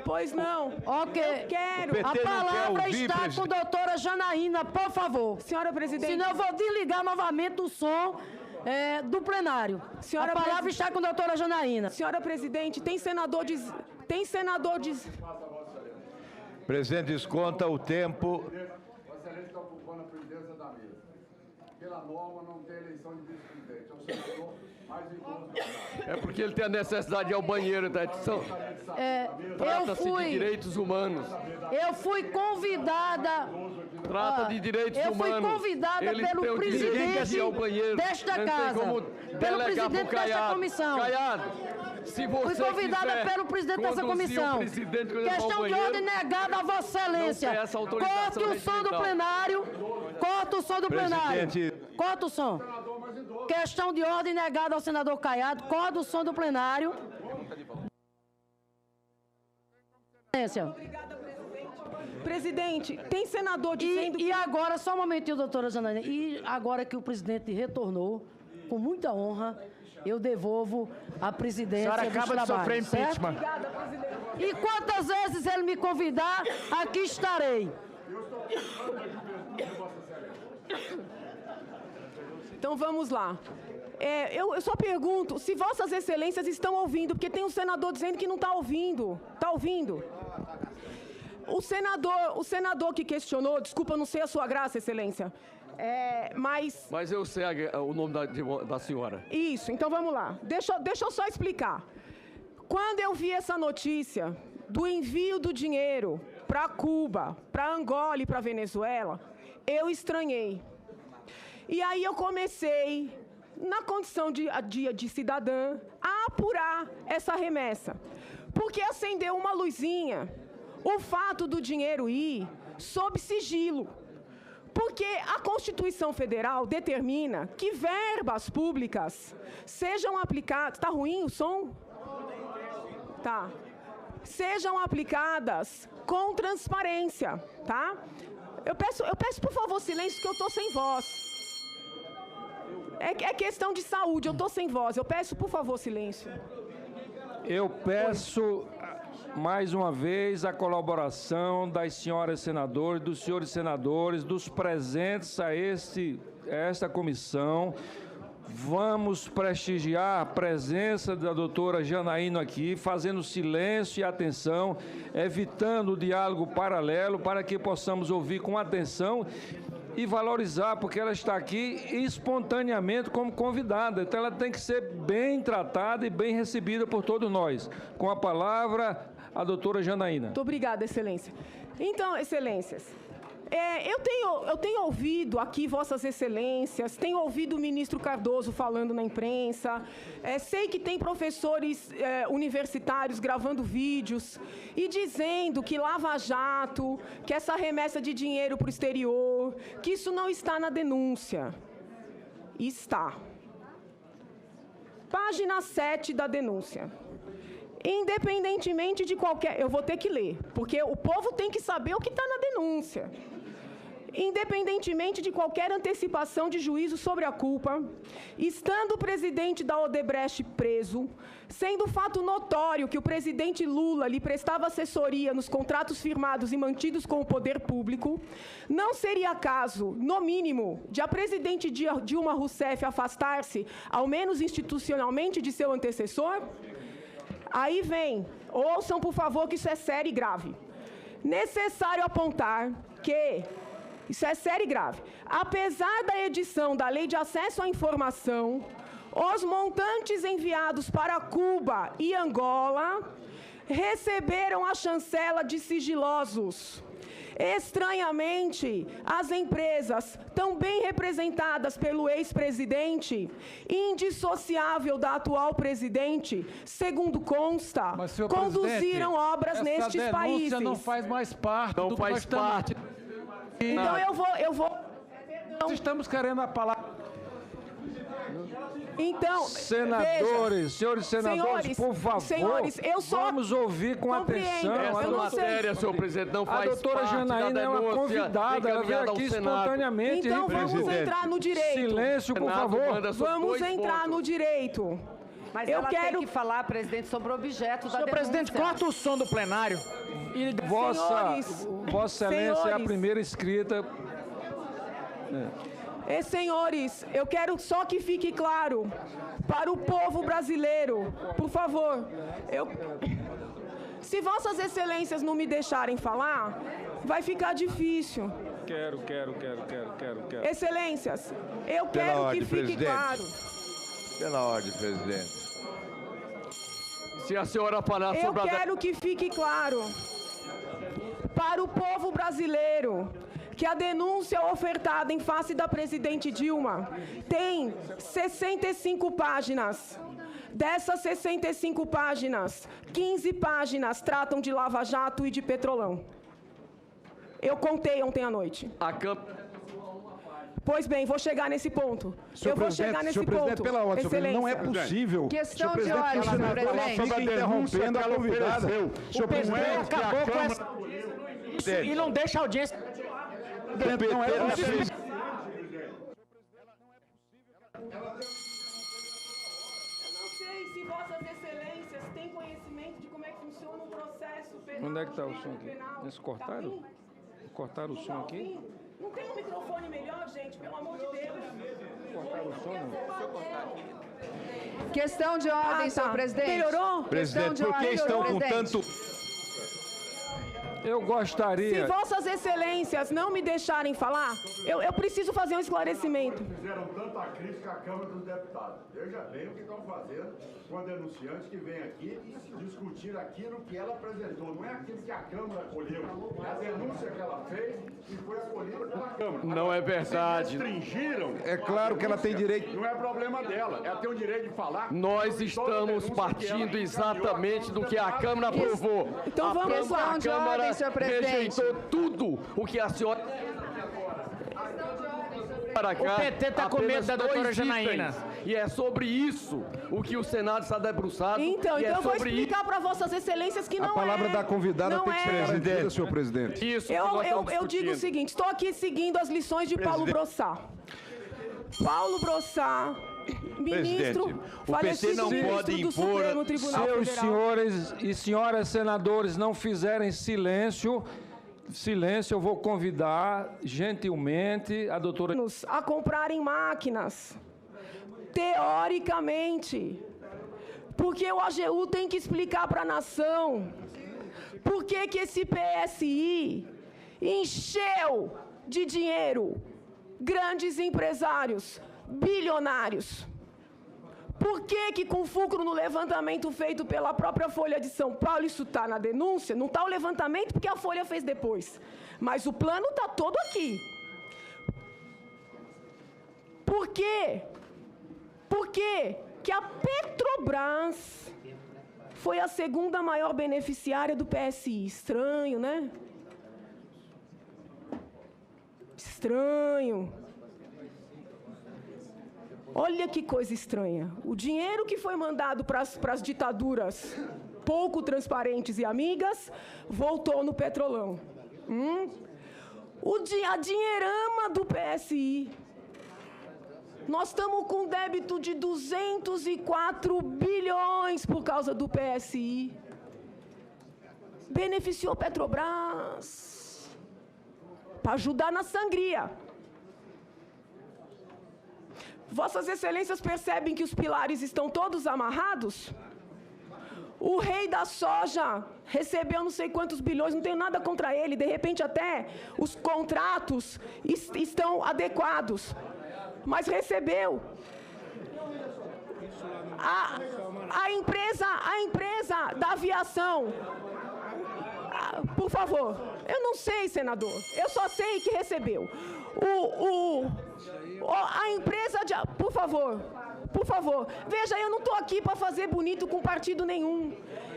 Speaker 2: Pois não.
Speaker 4: Ok.
Speaker 2: Eu quero.
Speaker 4: A palavra está com a doutora Janaína, por favor.
Speaker 2: Senhora presidente.
Speaker 4: Senão eu vou desligar novamente o som do plenário. A palavra está com a doutora Janaína.
Speaker 2: Senhora presidente, tem senador diz.
Speaker 9: Presidente, desconta o tempo.
Speaker 6: Vossa Excelência está ocupando a presidência da mesa. Pela norma, não tem eleição de vice-presidente. É o senador mais idoso da casa.
Speaker 5: É porque ele tem a necessidade de ir ao banheiro, tá? Trata-se de direitos humanos.
Speaker 4: Eu fui convidada.
Speaker 5: Trata de direitos humanos.
Speaker 4: Eu fui convidada pelo presidente desta casa. Pelo presidente desta comissão.
Speaker 5: Caiado, se você
Speaker 4: fui convidada pelo presidente dessa comissão. Questão de ordem negada a Vossa Excelência. Corte o som do plenário. Corta o som do plenário. Corta o som. Questão de ordem negada ao senador Caiado. Corta o som do plenário.
Speaker 2: Presidente, tem senador dizendo...
Speaker 4: E agora, só um momentinho, doutora Janaína. E agora que o presidente retornou, com muita honra, eu devolvo a presidência dos trabalhos.
Speaker 7: A senhora acaba de sofrer impeachment.
Speaker 2: Obrigada, presidente.
Speaker 4: E quantas vezes ele me convidar, aqui estarei.
Speaker 2: Então vamos lá. Eu só pergunto se Vossas Excelências estão ouvindo, porque tem um senador dizendo que não está ouvindo. Está ouvindo? O senador que questionou, desculpa, eu não sei a sua graça, Excelência, mas
Speaker 5: eu sei o nome da senhora.
Speaker 2: Isso, então vamos lá. Deixa eu só explicar. Quando eu vi essa notícia do envio do dinheiro para Cuba, para Angola e para Venezuela, eu estranhei. E aí eu comecei, na condição de cidadã, a apurar essa remessa. Porque acendeu uma luzinha o fato do dinheiro ir sob sigilo. Porque a Constituição Federal determina que verbas públicas sejam aplicadas... Está ruim o som? Tá. Sejam aplicadas com transparência, tá? Eu peço, por favor, silêncio, que eu estou sem voz. É questão de saúde, eu estou sem voz. Eu peço, por favor, silêncio.
Speaker 1: Eu peço, mais uma vez, a colaboração das senhoras senadoras, dos senhores senadores, dos presentes a esta comissão. Vamos prestigiar a presença da doutora Janaína aqui, fazendo silêncio e atenção, evitando o diálogo paralelo, para que possamos ouvir com atenção e valorizar, porque ela está aqui espontaneamente como convidada. Então, ela tem que ser bem tratada e bem recebida por todos nós. Com a palavra, a doutora Janaína.
Speaker 2: Muito obrigada, Excelência. Então, Excelências, eu tenho ouvido aqui Vossas Excelências, tenho ouvido o ministro Cardoso falando na imprensa, sei que tem professores universitários gravando vídeos e dizendo que Lava Jato, que essa remessa de dinheiro para o exterior, que isso não está na denúncia. Está. Página 7 da denúncia. Independentemente de qualquer... Eu vou ter que ler, porque o povo tem que saber o que está na denúncia. Independentemente de qualquer antecipação de juízo sobre a culpa, estando o presidente da Odebrecht preso, sendo fato notório que o presidente Lula lhe prestava assessoria nos contratos firmados e mantidos com o poder público, não seria caso, no mínimo, de a presidente Dilma Rousseff afastar-se, ao menos institucionalmente, de seu antecessor? Aí vem, ouçam, por favor, que isso é sério e grave. Necessário apontar que... Isso é sério e grave. Apesar da edição da Lei de Acesso à Informação, os montantes enviados para Cuba e Angola receberam a chancela de sigilosos. Estranhamente, as empresas, tão bem representadas pelo ex-presidente, indissociável da atual presidente, segundo consta, conduziram obras nestes países.
Speaker 10: Essa denúncia não faz mais parte
Speaker 5: do que nós estamos...
Speaker 2: Então eu vou...
Speaker 10: Nós estamos querendo a palavra...
Speaker 2: Então,
Speaker 1: senadores, senhores senadores, por favor, vamos ouvir com atenção.
Speaker 5: Essa matéria, senhor presidente, não faz parte da denúncia.
Speaker 1: A doutora Janaína é uma convidada, ela veio aqui espontaneamente.
Speaker 2: Então vamos entrar no direito.
Speaker 1: Silêncio, por favor.
Speaker 2: Vamos entrar no direito.
Speaker 11: Mas ela tem que falar, presidente, sobre o objeto da denúncia.
Speaker 7: Senhor presidente, corta o som do plenário.
Speaker 1: Vossa Excelência é a primeira inscrita.
Speaker 2: Senhores, eu quero só que fique claro para o povo brasileiro, por favor. Se Vossas Excelências não me deixarem falar, vai ficar difícil.
Speaker 1: Quero.
Speaker 2: Excelências, eu quero que fique claro.
Speaker 9: Pela ordem, presidente.
Speaker 5: Se a senhora falar sobre
Speaker 2: Eu quero que fique claro para o povo brasileiro que a denúncia ofertada em face da presidente Dilma tem 65 páginas. Dessas 65 páginas, 15 páginas tratam de Lava Jato e de Petrolão. Eu contei ontem à noite. Pois bem, vou chegar nesse ponto. Eu vou chegar nesse ponto.
Speaker 10: Pela ordem, Excelência. Não é possível.
Speaker 8: Questão de ordem, senhor presidente.
Speaker 10: Fica interrompendo a convidada.
Speaker 7: O presidente acabou com essa... E não deixa a audiência...
Speaker 10: Não é possível.
Speaker 2: Eu não sei se Vossas Excelências têm conhecimento de como é que funciona
Speaker 1: Onde é que está o som aqui? Eles cortaram? Cortaram o som aqui?
Speaker 2: Não tem um microfone melhor, gente? Pelo amor de Deus.
Speaker 1: Cortaram o som, não? Deixa eu cortar aqui.
Speaker 8: Questão de ordem, senhor presidente.
Speaker 2: Melhorou?
Speaker 10: Presidente, por que estão com tanto...
Speaker 1: Eu gostaria...
Speaker 2: Se vossas excelências não me deixarem falar, eu preciso fazer um esclarecimento.
Speaker 6: Fizeram tanta crítica à Câmara dos Deputados. Veja bem o que estão fazendo com a denunciante que vem aqui discutir aquilo que ela apresentou. Não é aquilo que a Câmara acolheu. É a denúncia que ela fez e foi acolhida pela Câmara.
Speaker 5: Não é verdade.
Speaker 6: Restringiram.
Speaker 10: É claro que ela tem direito...
Speaker 6: Não é problema dela. Ela tem o direito de falar.
Speaker 5: Nós estamos partindo exatamente do que a Câmara aprovou.
Speaker 2: Então vamos lá.
Speaker 5: A Câmara rejeitou tudo o que a senhora... Para cá,
Speaker 7: o PT está com medo da doutora Janaína.
Speaker 5: E é sobre isso o que o Senado está debruçado.
Speaker 2: Então eu vou explicar para vossas excelências que não é...
Speaker 10: A palavra da convidada tem que ser garantida, senhor presidente.
Speaker 5: Isso.
Speaker 2: Eu digo o seguinte, estou aqui seguindo as lições de Paulo Brossard. Paulo Brossard, ministro, falecido ministro do Supremo Tribunal Federal.
Speaker 1: Se os senhores e senhoras senadores não fizerem silêncio, eu vou convidar gentilmente a doutora...
Speaker 2: A comprarem máquinas, teoricamente, porque o AGU tem que explicar para a nação por que esse PSI encheu de dinheiro grandes empresários, bilionários. Por que com fulcro no levantamento feito pela própria Folha de São Paulo, isso está na denúncia, não está o levantamento porque a Folha fez depois, mas o plano está todo aqui. Por quê? Por quê que a Petrobras foi a segunda maior beneficiária do PSI? Estranho, né? Estranho. Olha que coisa estranha. O dinheiro que foi mandado para as ditaduras pouco transparentes e amigas voltou no Petrolão. A dinheirama do PSI. Nós estamos com débito de 204 bilhões por causa do PSI. Beneficiou a Petrobras para ajudar na sangria. Vossas excelências percebem que os pilares estão todos amarrados? O rei da soja recebeu não sei quantos bilhões, não tenho nada contra ele, de repente até os contratos estão adequados, mas recebeu. A empresa da aviação, por favor, eu não sei, senador, eu só sei que recebeu. A empresa de... Por favor, veja, eu não estou aqui para fazer bonito com partido nenhum.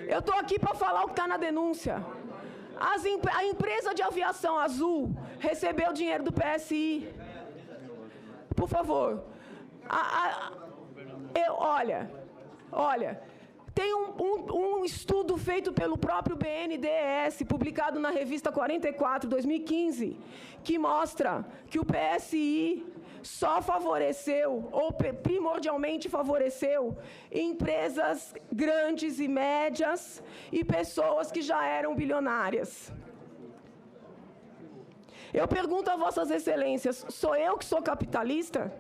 Speaker 2: Eu estou aqui para falar o que está na denúncia. A empresa de aviação Azul recebeu dinheiro do PSI. Por favor. Olha, tem um estudo feito pelo próprio BNDES, publicado na revista 44, 2015, que mostra que o PSI só favoreceu, ou primordialmente favoreceu, empresas grandes e médias e pessoas que já eram bilionárias. Eu pergunto a vossas excelências, sou eu que sou capitalista?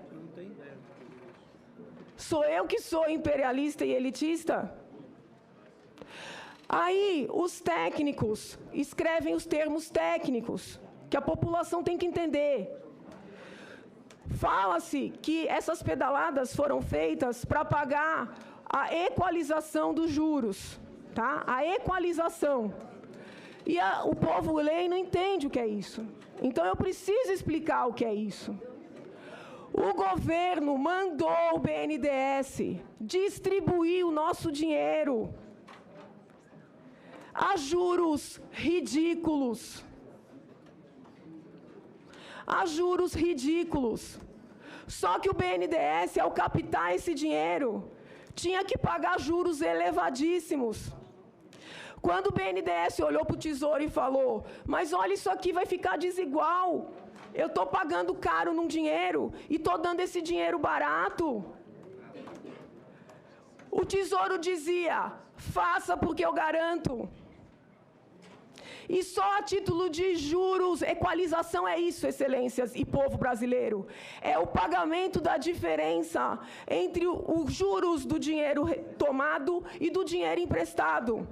Speaker 2: Sou eu que sou imperialista e elitista? Aí, os técnicos escrevem os termos técnicos, que a população tem que entender. Fala-se que essas pedaladas foram feitas para pagar a equalização dos juros, tá? A equalização. E o povo lê e não entende o que é isso. Então, eu preciso explicar o que é isso. O governo mandou o BNDES distribuir o nosso dinheiro a juros ridículos. A juros ridículos. Só que o BNDES, ao captar esse dinheiro, tinha que pagar juros elevadíssimos. Quando o BNDES olhou para o Tesouro e falou, mas olha, isso aqui vai ficar desigual. Eu estou pagando caro num dinheiro e estou dando esse dinheiro barato. O Tesouro dizia, faça porque eu garanto. E só a título de juros, equalização é isso, excelências e povo brasileiro. É o pagamento da diferença entre os juros do dinheiro tomado e do dinheiro emprestado.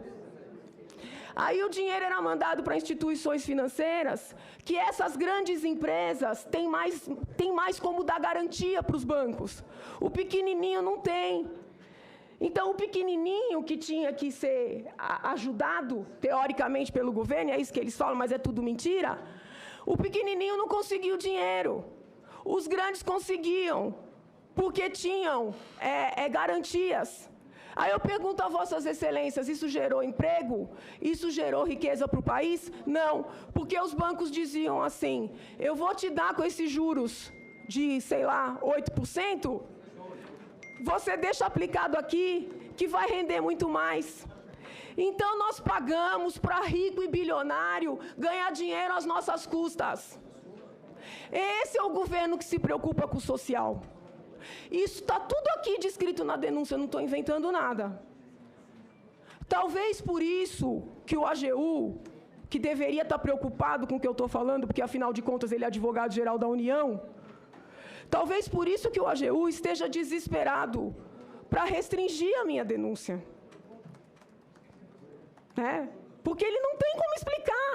Speaker 2: Aí o dinheiro era mandado para instituições financeiras, que essas grandes empresas têm mais como dar garantia para os bancos. O pequenininho não tem. Então, o pequenininho que tinha que ser ajudado, teoricamente, pelo governo, é isso que eles falam, mas é tudo mentira, o pequenininho não conseguiu dinheiro. Os grandes conseguiam, porque tinham garantias. Aí eu pergunto a vossas excelências, isso gerou emprego? Isso gerou riqueza para o país? Não, porque os bancos diziam assim, eu vou te dar com esses juros de, sei lá, 8%, você deixa aplicado aqui, que vai render muito mais. Então, nós pagamos para rico e bilionário ganhar dinheiro às nossas custas. Esse é o governo que se preocupa com o social. Isso está tudo aqui descrito na denúncia, eu não estou inventando nada. Talvez por isso que o AGU, que deveria estar preocupado com o que eu estou falando, porque, afinal de contas, ele é advogado-geral da União, talvez por isso que o AGU esteja desesperado para restringir a minha denúncia. Porque ele não tem como explicar.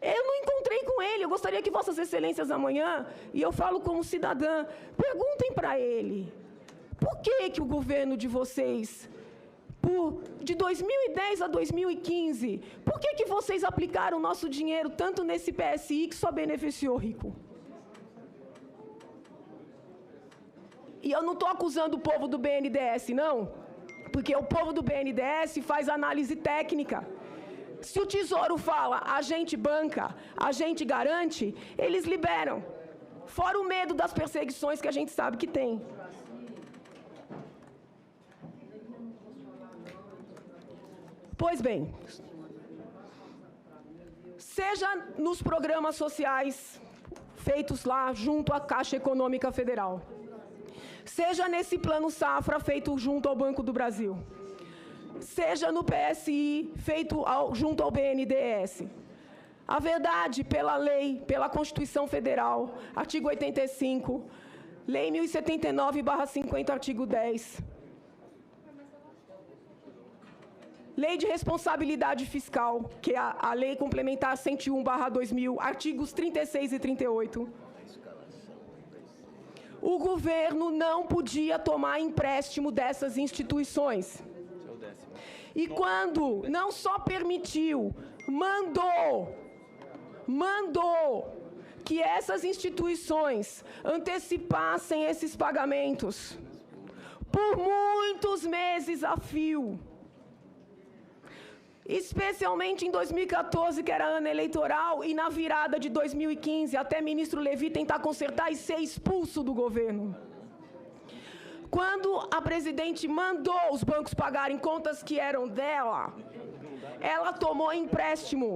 Speaker 2: Eu não encontrei com ele. Eu gostaria que vossas excelências amanhã, e eu falo como cidadã, perguntem para ele, por que o governo de vocês, de 2010 a 2015, por que vocês aplicaram nosso dinheiro tanto nesse PSI que só beneficiou rico? E eu não estou acusando o povo do BNDES, não, porque o povo do BNDES faz análise técnica. Se o Tesouro fala, a gente banca, a gente garante, eles liberam. Fora o medo das perseguições que a gente sabe que tem. Pois bem, seja nos programas sociais feitos lá junto à Caixa Econômica Federal, seja nesse plano safra feito junto ao Banco do Brasil, seja no PSI feito junto ao BNDES. A verdade, pela lei, pela Constituição Federal, artigo 85, lei 1079/50, artigo 10, lei de responsabilidade fiscal, que é a lei complementar 101/2000, artigos 36 e 38, o governo não podia tomar empréstimo dessas instituições. E quando não só permitiu, mandou que essas instituições antecipassem esses pagamentos por muitos meses a fio. Especialmente em 2014, que era ano eleitoral, e na virada de 2015, até ministro Levi tentar consertar e ser expulso do governo. Quando a presidente mandou os bancos pagarem contas que eram dela, ela tomou empréstimo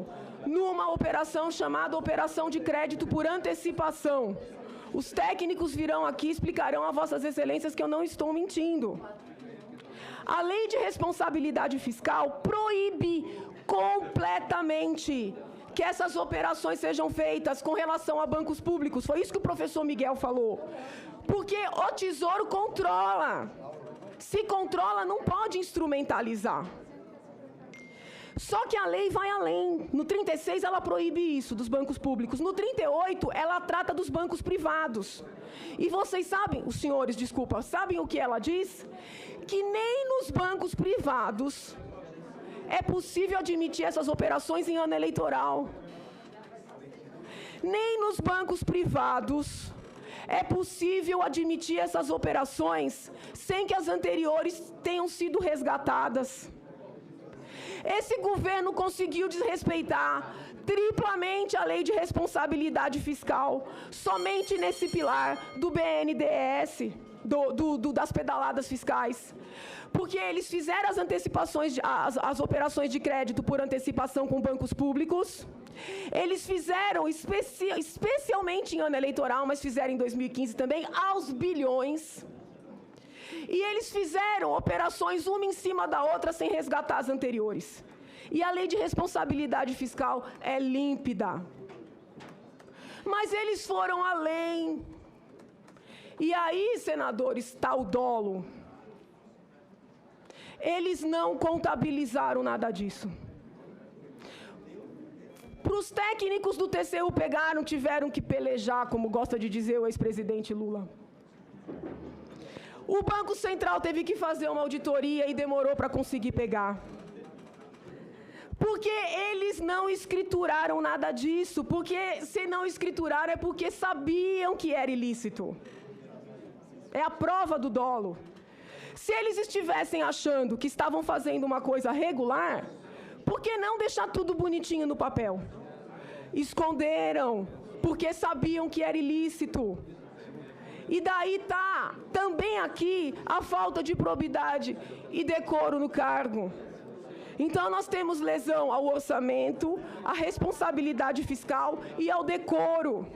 Speaker 2: numa operação chamada Operação de Crédito por Antecipação. Os técnicos virão aqui e explicarão a vossas excelências que eu não estou mentindo. A lei de responsabilidade fiscal proíbe completamente que essas operações sejam feitas com relação a bancos públicos. Foi isso que o professor Miguel falou. Porque o Tesouro controla. Se controla, não pode instrumentalizar. Só que a lei vai além. No 36, ela proíbe isso dos bancos públicos. No 38, ela trata dos bancos privados. E vocês sabem, os senhores, desculpa, sabem o que ela diz? Que nem nos bancos privados é possível admitir essas operações em ano eleitoral. Nem nos bancos privados é possível admitir essas operações sem que as anteriores tenham sido resgatadas. Esse governo conseguiu desrespeitar triplamente a lei de responsabilidade fiscal, somente nesse pilar do BNDES, das pedaladas fiscais. Porque eles fizeram as antecipações, as operações de crédito por antecipação com bancos públicos. Eles fizeram, especialmente em ano eleitoral, mas fizeram em 2015 também, aos bilhões. E eles fizeram operações uma em cima da outra sem resgatar as anteriores. E a lei de responsabilidade fiscal é límpida. Mas eles foram além. E aí, senadores, está o dolo. Eles não contabilizaram nada disso. Para os técnicos do TCU pegaram, tiveram que pelejar, como gosta de dizer o ex-presidente Lula. O Banco Central teve que fazer uma auditoria e demorou para conseguir pegar. Porque eles não escrituraram nada disso. Porque se não escrituraram é porque sabiam que era ilícito. É a prova do dolo. Se eles estivessem achando que estavam fazendo uma coisa regular, por que não deixar tudo bonitinho no papel? Esconderam, porque sabiam que era ilícito. E daí tá também aqui a falta de probidade e decoro no cargo. Então nós temos lesão ao orçamento, à responsabilidade fiscal e ao decoro.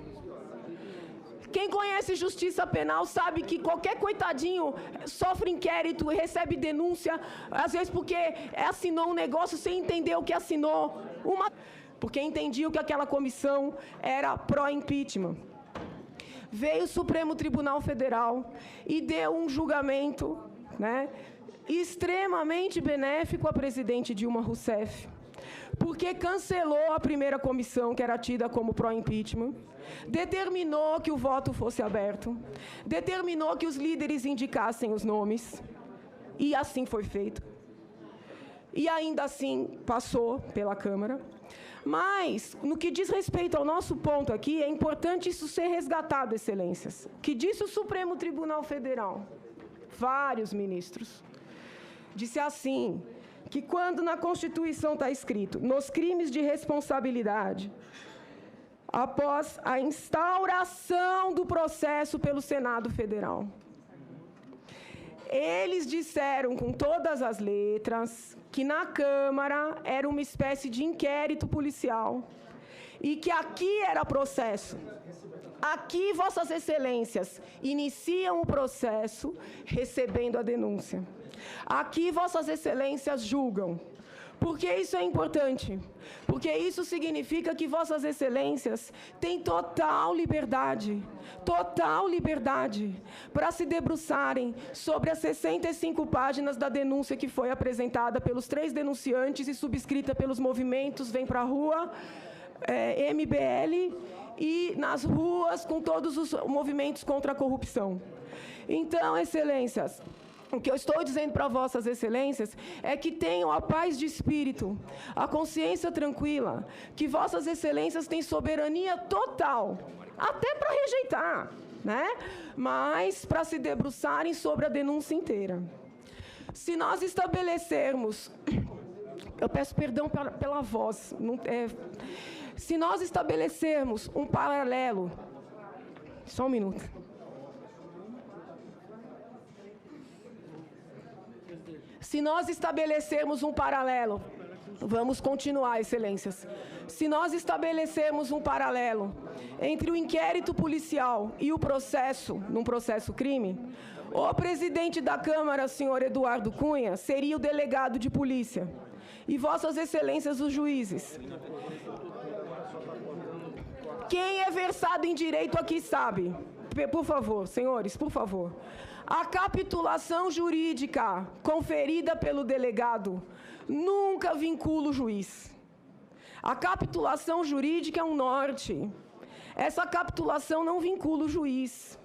Speaker 2: Quem conhece justiça penal sabe que qualquer coitadinho sofre inquérito e recebe denúncia, às vezes porque assinou um negócio sem entender o que assinou, porque entendiam que aquela comissão era pró-impeachment. Veio o Supremo Tribunal Federal e deu um julgamento, né, extremamente benéfico à presidente Dilma Rousseff, porque cancelou a primeira comissão, que era tida como pró-impeachment, determinou que o voto fosse aberto, determinou que os líderes indicassem os nomes, e assim foi feito. E ainda assim passou pela Câmara. Mas, no que diz respeito ao nosso ponto aqui, é importante isso ser resgatado, excelências. O que disse o Supremo Tribunal Federal? Vários ministros. Disse assim, que quando na Constituição está escrito, nos crimes de responsabilidade, após a instauração do processo pelo Senado Federal, eles disseram com todas as letras que na Câmara era uma espécie de inquérito policial e que aqui era processo. Aqui, Vossas Excelências iniciam o processo recebendo a denúncia. Aqui, Vossas Excelências julgam. Por que isso é importante? Porque isso significa que Vossas Excelências têm total liberdade para se debruçarem sobre as 65 páginas da denúncia que foi apresentada pelos 3 denunciantes e subscrita pelos movimentos Vem Pra Rua, MBL, e nas ruas com todos os movimentos contra a corrupção. Então, Excelências, o que eu estou dizendo para Vossas Excelências é que tenham a paz de espírito, a consciência tranquila, que Vossas Excelências têm soberania total, até para rejeitar, né? Mas para se debruçarem sobre a denúncia inteira. Se nós estabelecermos, eu peço perdão pela voz, se nós estabelecermos um paralelo, só um minuto. Se nós estabelecermos um paralelo, vamos continuar, Excelências. Se nós estabelecermos um paralelo entre o inquérito policial e o processo, num processo crime, o presidente da Câmara, senhor Eduardo Cunha, seria o delegado de polícia. E Vossas Excelências, os juízes. Quem é versado em direito aqui sabe. Por favor, senhores, por favor. A capitulação jurídica conferida pelo delegado nunca vincula o juiz. A capitulação jurídica é um norte. Essa capitulação não vincula o juiz.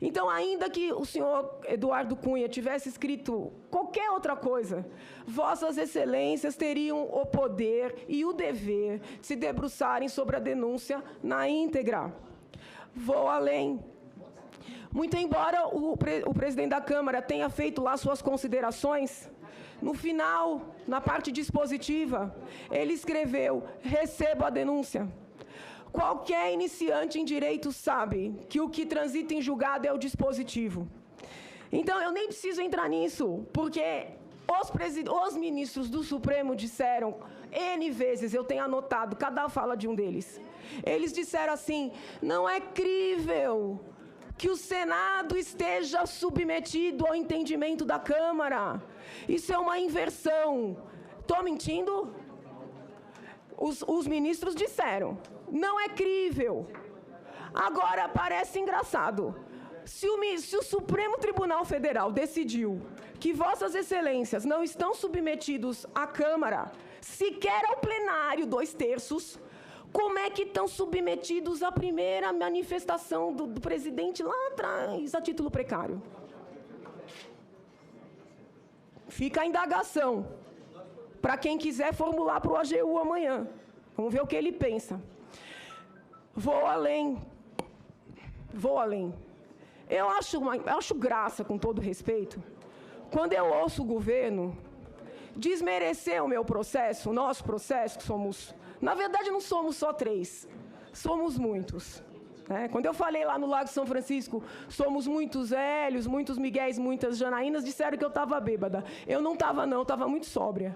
Speaker 2: Então, ainda que o senhor Eduardo Cunha tivesse escrito qualquer outra coisa, Vossas Excelências teriam o poder e o dever de se debruçarem sobre a denúncia na íntegra. Vou além. Muito embora o presidente da Câmara tenha feito lá suas considerações, no final, na parte dispositiva, ele escreveu: recebo a denúncia. Qualquer iniciante em direito sabe que o que transita em julgado é o dispositivo. Então, eu nem preciso entrar nisso, porque os ministros do Supremo disseram N vezes, eu tenho anotado cada fala de um deles. Eles disseram assim: não é crível que o Senado esteja submetido ao entendimento da Câmara. Isso é uma inversão. Estou mentindo? Os ministros disseram, não é crível. Agora, parece engraçado. Se o Supremo Tribunal Federal decidiu que Vossas Excelências não estão submetidos à Câmara, sequer ao plenário, 2/3, como é que estão submetidos à primeira manifestação do presidente lá atrás, a título precário? Fica a indagação, para quem quiser formular para o AGU amanhã. Vamos ver o que ele pensa. Vou além. Eu acho graça, com todo respeito, quando eu ouço o governo desmerecer o meu processo, o nosso processo, que somos... Na verdade, não somos só 3, somos muitos. Né? Quando eu falei lá no Lago São Francisco, somos muitos Hélios, muitos Miguéis, muitas Janaínas, disseram que eu estava bêbada. Eu não estava, não, eu estava muito sóbria.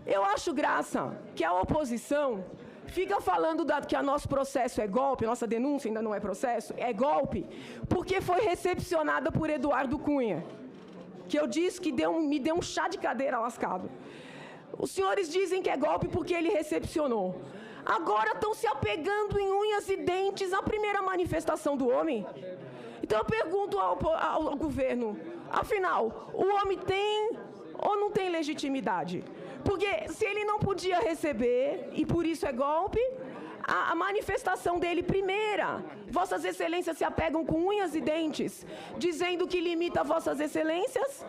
Speaker 2: Eu acho graça que a oposição fica falando que o nosso processo é golpe, nossa denúncia ainda não é processo, é golpe, porque foi recepcionada por Eduardo Cunha, que eu disse que me deu um chá de cadeira lascado. Os senhores dizem que é golpe porque ele recepcionou. Agora estão se apegando em unhas e dentes à primeira manifestação do homem. Então eu pergunto ao governo, afinal, o homem tem ou não tem legitimidade? Porque se ele não podia receber, e por isso é golpe, a manifestação dele primeira, Vossas Excelências se apegam com unhas e dentes, dizendo que limita Vossas Excelências.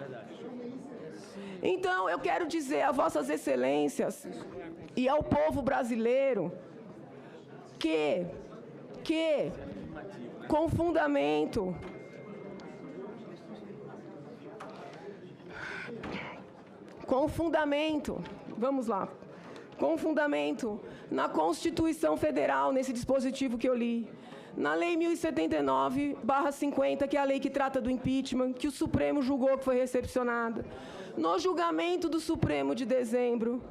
Speaker 2: Então, eu quero dizer a Vossas Excelências e ao povo brasileiro que com fundamento... Vamos lá, com fundamento na Constituição Federal, nesse dispositivo que eu li, na Lei 1079/50, que é a lei que trata do impeachment, que o Supremo julgou que foi recepcionada, no julgamento do Supremo de dezembro,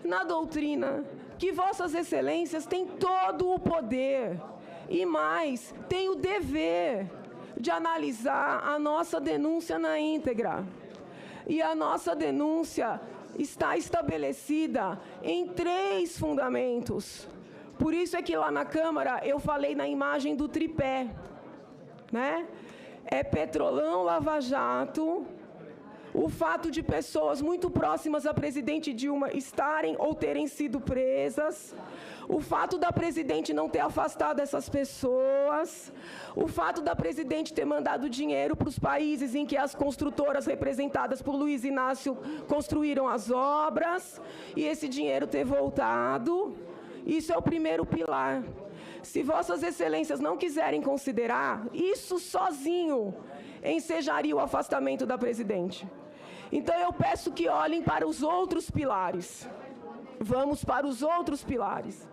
Speaker 2: na doutrina, que Vossas Excelências têm todo o poder e mais, têm o dever de analisar a nossa denúncia na íntegra. E a nossa denúncia está estabelecida em 3 fundamentos. Por isso é que lá na Câmara eu falei na imagem do tripé, né? É Petrolão, Lava Jato, o fato de pessoas muito próximas à presidente Dilma estarem ou terem sido presas, o fato da presidente não ter afastado essas pessoas, o fato da presidente ter mandado dinheiro para os países em que as construtoras representadas por Luiz Inácio construíram as obras, e esse dinheiro ter voltado. Isso é o primeiro pilar. Se Vossas Excelências não quiserem considerar, isso sozinho ensejaria o afastamento da presidente. Então eu peço que olhem para os outros pilares. Vamos para os outros pilares.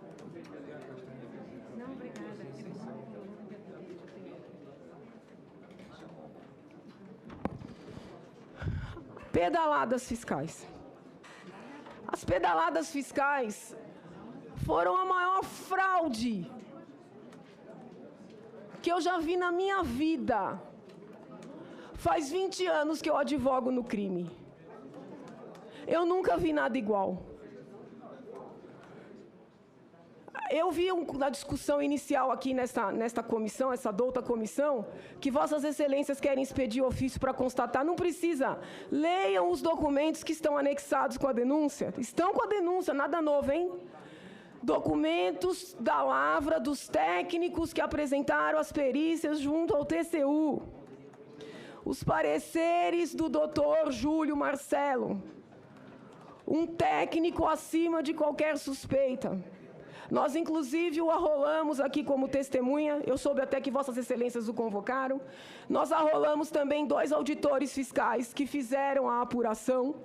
Speaker 2: Pedaladas fiscais. As pedaladas fiscais foram a maior fraude que eu já vi na minha vida. Faz 20 anos que eu advogo no crime. Eu nunca vi nada igual. Eu vi na discussão inicial aqui nesta comissão, essa douta comissão, que Vossas Excelências querem expedir ofício para constatar. Não precisa. Leiam os documentos que estão anexados com a denúncia. Estão com a denúncia, nada novo, hein? Documentos da lavra dos técnicos que apresentaram as perícias junto ao TCU. Os pareceres do doutor Júlio Marcelo. Um técnico acima de qualquer suspeita. Nós, inclusive, o arrolamos aqui como testemunha. Eu soube até que Vossas Excelências o convocaram. Nós arrolamos também 2 auditores fiscais que fizeram a apuração,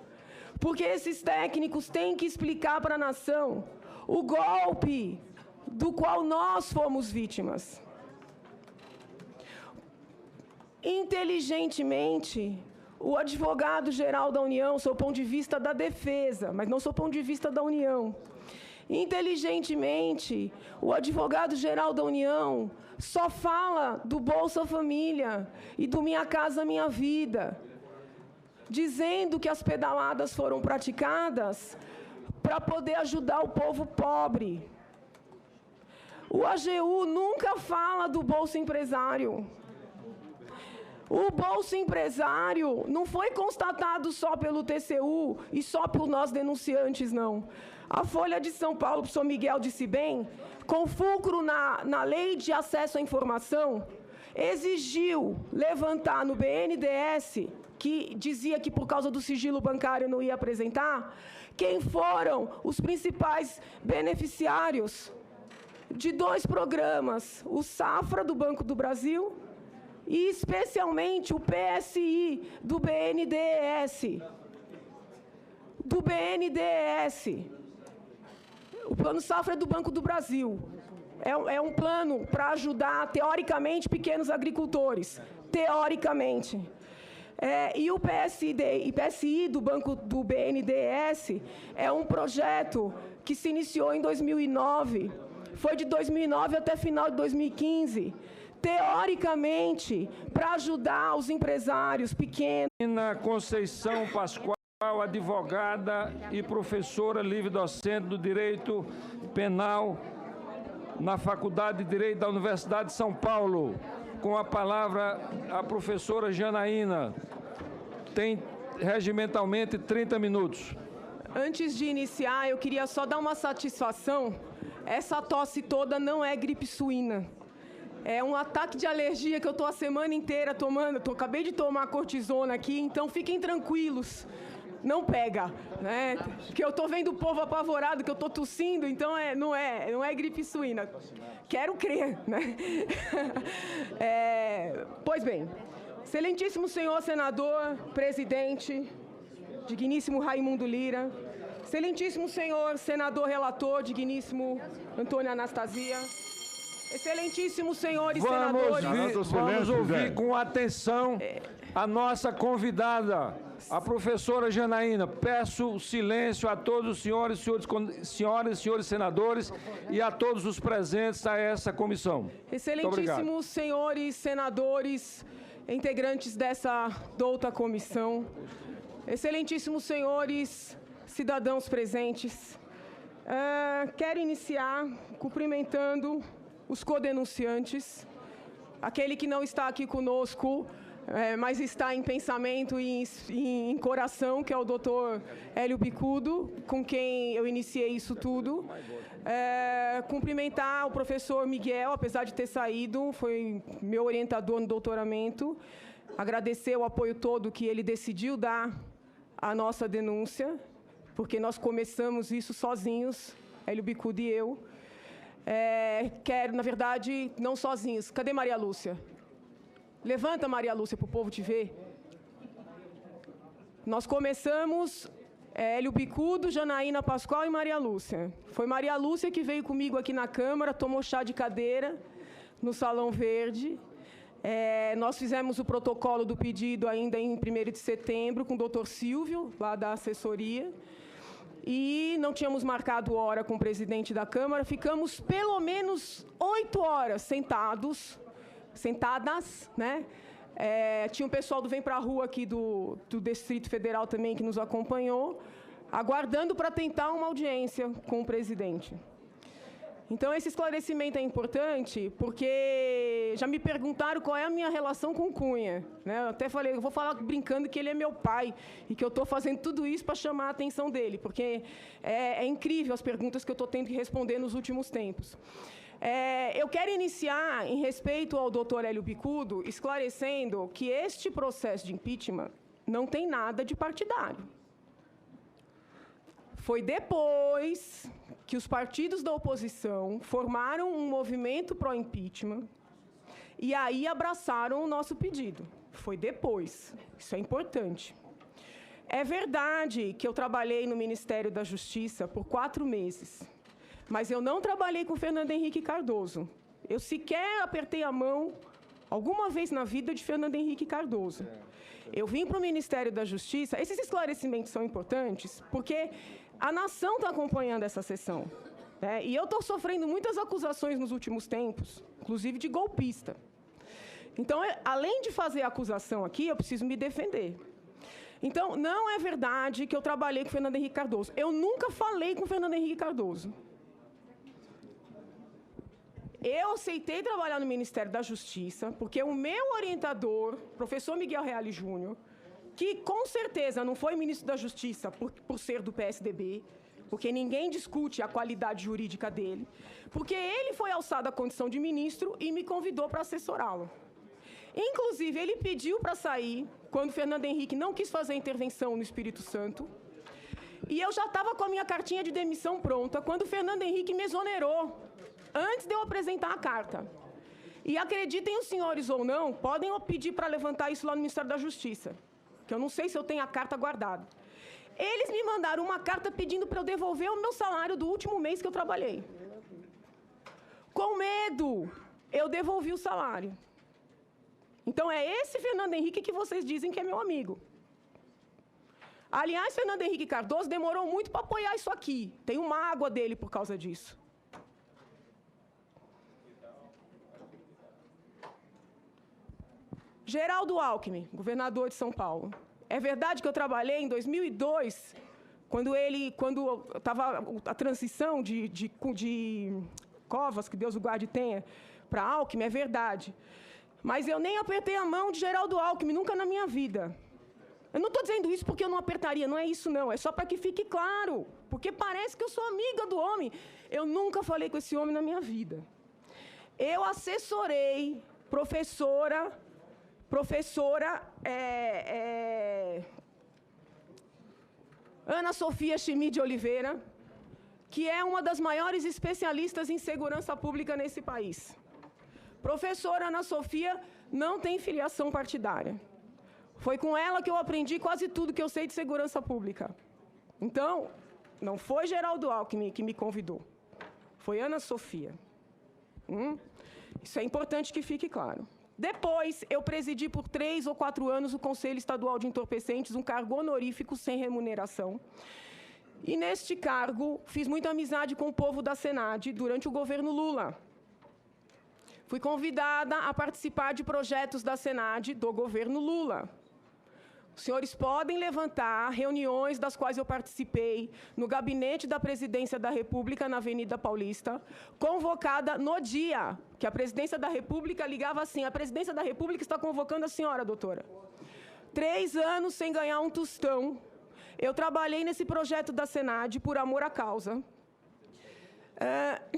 Speaker 2: porque esses técnicos têm que explicar para a nação o golpe do qual nós fomos vítimas. Inteligentemente, o advogado-geral da União, sob o ponto de vista da defesa, mas não sob o ponto de vista da União, inteligentemente, o advogado-geral da União só fala do Bolsa Família e do Minha Casa Minha Vida. dizendo que as pedaladas foram praticadas para poder ajudar o povo pobre. O AGU nunca fala do Bolsa Empresário. O Bolsa Empresário não foi constatado só pelo TCU e só por nós denunciantes, não. A Folha de São Paulo, o professor Miguel disse bem, com fulcro na Lei de Acesso à Informação, exigiu levantar no BNDES, que dizia que por causa do sigilo bancário não ia apresentar, quem foram os principais beneficiários de 2 programas, o Safra do Banco do Brasil e especialmente o PSI do BNDES. Do BNDES. O Plano Safra é do Banco do Brasil. É um plano para ajudar, teoricamente, pequenos agricultores. Teoricamente. E o PSI do Banco do BNDES é um projeto que se iniciou em 2009. Foi de 2009 até final de 2015. Teoricamente, para ajudar os empresários pequenos.
Speaker 1: Conceição Pascoal, advogada e professora livre-docente do Direito Penal na Faculdade de Direito da Universidade de São Paulo. Com a palavra, a professora Janaína. Tem regimentalmente 30 minutos.
Speaker 2: Antes de iniciar, eu queria só dar uma satisfação. Essa tosse toda não é gripe suína. É um ataque de alergia que eu estou a semana inteira tomando. Acabei de tomar cortisona aqui, então fiquem tranquilos. Não pega, né? Porque eu estou vendo o povo apavorado, que eu estou tossindo, então não é gripe suína. Quero crer, né? Pois bem, excelentíssimo senhor senador, presidente, digníssimo Raimundo Lira, excelentíssimo senhor senador relator, digníssimo Antônio Anastasia, excelentíssimos senhores senadores...
Speaker 1: Vamos ouvir com atenção a nossa convidada, a professora Janaína. Peço silêncio a todos os senhoras e senhores senadores e a todos os presentes a essa comissão.
Speaker 2: Excelentíssimos senhores senadores, integrantes dessa douta comissão, excelentíssimos senhores cidadãos presentes, quero iniciar cumprimentando os codenunciantes, aquele que não está aqui conosco, mas está em pensamento e em coração, que é o doutor Hélio Bicudo, com quem eu iniciei isso tudo. Cumprimentar o professor Miguel, apesar de ter saído, foi meu orientador no doutoramento. Agradecer o apoio todo que ele decidiu dar à nossa denúncia, porque nós começamos isso sozinhos, Hélio Bicudo e eu. Quero, na verdade, não sozinhos. Cadê Maria Lúcia? Levanta, Maria Lúcia, para o povo te ver. Nós começamos Hélio Bicudo, Janaína Pascoal e Maria Lúcia. Foi Maria Lúcia que veio comigo aqui na Câmara, tomou chá de cadeira no Salão Verde. Nós fizemos o protocolo do pedido ainda em 1º de setembro com o doutor Silvio, lá da assessoria. E não tínhamos marcado hora com o presidente da Câmara. Ficamos pelo menos 8 horas sentadas, né? Tinha um pessoal do Vem Pra Rua aqui do Distrito Federal também que nos acompanhou, aguardando para tentar uma audiência com o presidente. Então, esse esclarecimento é importante, porque já me perguntaram qual é a minha relação com Cunha, né? Eu até falei, eu vou falar brincando que ele é meu pai e que eu estou fazendo tudo isso para chamar a atenção dele, porque é incrível as perguntas que eu estou tendo que responder nos últimos tempos. Eu quero iniciar, em respeito ao doutor Hélio Bicudo, esclarecendo que este processo de impeachment não tem nada de partidário. Foi depois que os partidos da oposição formaram um movimento pró-impeachment e aí abraçaram o nosso pedido. Foi depois. Isso é importante. É verdade que eu trabalhei no Ministério da Justiça por 4 meses, mas eu não trabalhei com Fernando Henrique Cardoso. Eu sequer apertei a mão, alguma vez na vida, de Fernando Henrique Cardoso. Eu vim para o Ministério da Justiça. Esses esclarecimentos são importantes porque a nação está acompanhando essa sessão, né? E eu estou sofrendo muitas acusações nos últimos tempos, inclusive de golpista. Então, além de fazer a acusação aqui, eu preciso me defender. Então, não é verdade que eu trabalhei com o Fernando Henrique Cardoso. Eu nunca falei com o Fernando Henrique Cardoso. Eu aceitei trabalhar no Ministério da Justiça, porque o meu orientador, professor Miguel Reale Júnior, que com certeza não foi ministro da Justiça por ser do PSDB, porque ninguém discute a qualidade jurídica dele, porque ele foi alçado à condição de ministro e me convidou para assessorá-lo. Inclusive, ele pediu para sair quando Fernando Henrique não quis fazer intervenção no Espírito Santo, e eu já estava com a minha cartinha de demissão pronta quando Fernando Henrique me exonerou, antes de eu apresentar a carta. E acreditem os senhores ou não, podem pedir para levantar isso lá no Ministério da Justiça, que eu não sei se eu tenho a carta guardada. Eles me mandaram uma carta pedindo para eu devolver o meu salário do último mês que eu trabalhei. Com medo, eu devolvi o salário. Então, é esse Fernando Henrique que vocês dizem que é meu amigo. Aliás, Fernando Henrique Cardoso demorou muito para apoiar isso aqui. Tenho mágoa dele por causa disso. Geraldo Alckmin, governador de São Paulo. É verdade que eu trabalhei em 2002, quando estava a transição de Covas, que Deus o guarde e tenha, para Alckmin, é verdade. Mas eu nem apertei a mão de Geraldo Alckmin, nunca na minha vida. Eu não estou dizendo isso porque eu não apertaria, não é isso não, é só para que fique claro, porque parece que eu sou amiga do homem. Eu nunca falei com esse homem na minha vida. Eu assessorei professora Ana Sofia Chimide de Oliveira, que é uma das maiores especialistas em segurança pública nesse país. Professora Ana Sofia não tem filiação partidária. Foi com ela que eu aprendi quase tudo que eu sei de segurança pública. Então, não foi Geraldo Alckmin que me convidou. Foi Ana Sofia. Isso é importante que fique claro. Depois, eu presidi por 3 ou 4 anos o Conselho Estadual de Entorpecentes, um cargo honorífico sem remuneração. E, neste cargo, fiz muita amizade com o povo da Senad durante o governo Lula. Fui convidada a participar de projetos da Senad do governo Lula. Os senhores podem levantar reuniões das quais eu participei no gabinete da Presidência da República, na Avenida Paulista, convocada no dia que a Presidência da República ligava assim: a Presidência da República está convocando a senhora, doutora. 3 anos sem ganhar um tostão. Eu trabalhei nesse projeto da Senad por amor à causa.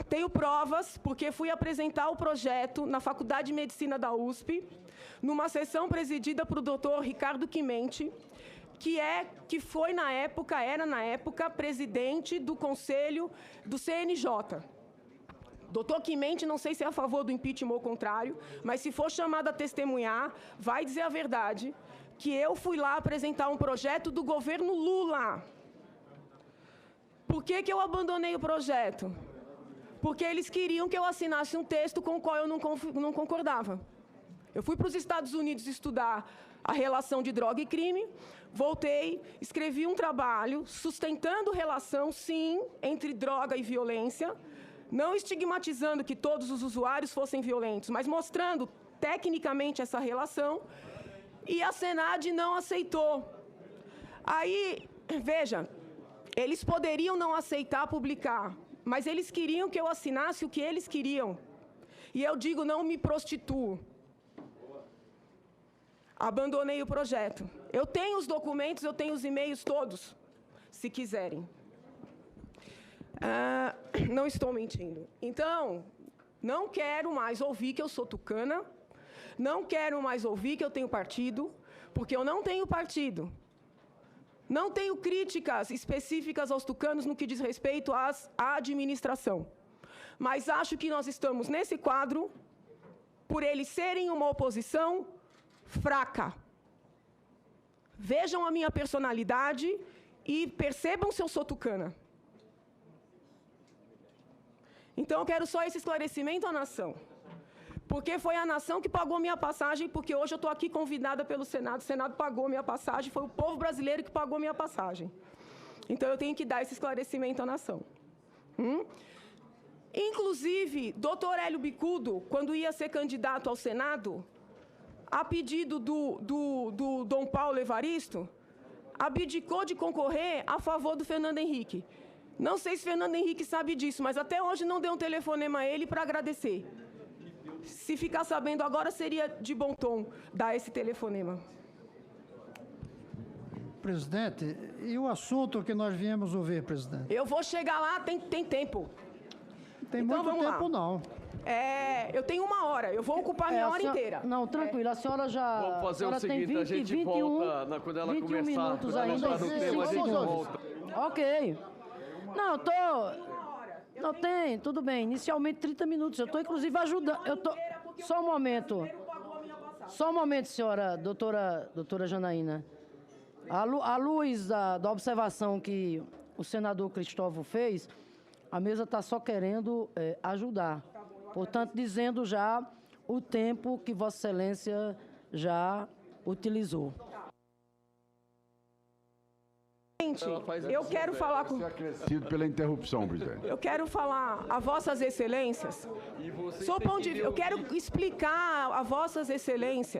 Speaker 2: Tenho provas, porque fui apresentar o projeto na Faculdade de Medicina da USP, numa sessão presidida por o doutor Ricardo Quimente, que foi era na época, presidente do Conselho do CNJ. Doutor Quimente, não sei se é a favor do impeachment ou ao contrário, mas se for chamado a testemunhar, vai dizer a verdade, que eu fui lá apresentar um projeto do governo Lula. Por que eu abandonei o projeto? Porque eles queriam que eu assinasse um texto com o qual eu não concordava. Eu fui para os Estados Unidos estudar a relação de droga e crime, voltei, escrevi um trabalho sustentando relação, sim, entre droga e violência, não estigmatizando que todos os usuários fossem violentos, mas mostrando tecnicamente essa relação, e a Senad não aceitou. Aí, veja, eles poderiam não aceitar publicar, mas eles queriam que eu assinasse o que eles queriam. E eu digo, não me prostituo. Abandonei o projeto. Eu tenho os documentos, eu tenho os e-mails todos, se quiserem. Não estou mentindo. Então, não quero mais ouvir que eu sou tucana, não quero mais ouvir que eu tenho partido, porque eu não tenho partido. Não tenho críticas específicas aos tucanos no que diz respeito à administração. Mas acho que nós estamos nesse quadro por eles serem uma oposição fraca. Vejam a minha personalidade e percebam se eu sou tucana. Então, eu quero só esse esclarecimento à nação. Porque foi a nação que pagou minha passagem, porque hoje eu estou aqui convidada pelo Senado, o Senado pagou minha passagem, foi o povo brasileiro que pagou minha passagem. Então, eu tenho que dar esse esclarecimento à nação. Inclusive, doutor Hélio Bicudo, quando ia ser candidato ao Senado, a pedido do Dom Paulo Evaristo, abdicou de concorrer a favor do Fernando Henrique. Não sei se Fernando Henrique sabe disso, mas até hoje não deu um telefonema a ele para agradecer. Se ficar sabendo agora, seria de bom tom dar esse telefonema.
Speaker 3: Presidente, e o assunto que nós viemos ouvir, presidente?
Speaker 2: Eu vou chegar lá, tem tempo.
Speaker 3: Tem
Speaker 2: Então,
Speaker 3: muito
Speaker 2: vamos
Speaker 3: tempo,
Speaker 2: lá.
Speaker 3: não.
Speaker 2: Eu tenho 1 hora, eu vou ocupar minha hora inteira.
Speaker 4: Não, tranquilo, a senhora já...
Speaker 5: Vamos fazer
Speaker 4: a
Speaker 5: o
Speaker 4: senhora tem
Speaker 5: seguinte, a gente volta quando ela
Speaker 4: 21
Speaker 5: começar.
Speaker 4: minutos
Speaker 5: Quando ela
Speaker 4: ainda.
Speaker 5: entrar no tema, a gente volta.
Speaker 4: Ok. Não, eu tô... Não, tem, tudo bem. Inicialmente 30 minutos. Eu estou, inclusive, ajudando. Só um momento. Só um momento, senhora, doutora Janaína. À luz da observação que o senador Cristóvão fez, a mesa está só querendo ajudar. Portanto, dizendo já o tempo que Vossa Excelência já utilizou.
Speaker 2: Eu quero falar com...
Speaker 6: Pela interrupção, presidente.
Speaker 2: Eu quero falar a Vossas Excelências. Eu quero explicar a Vossas Excelências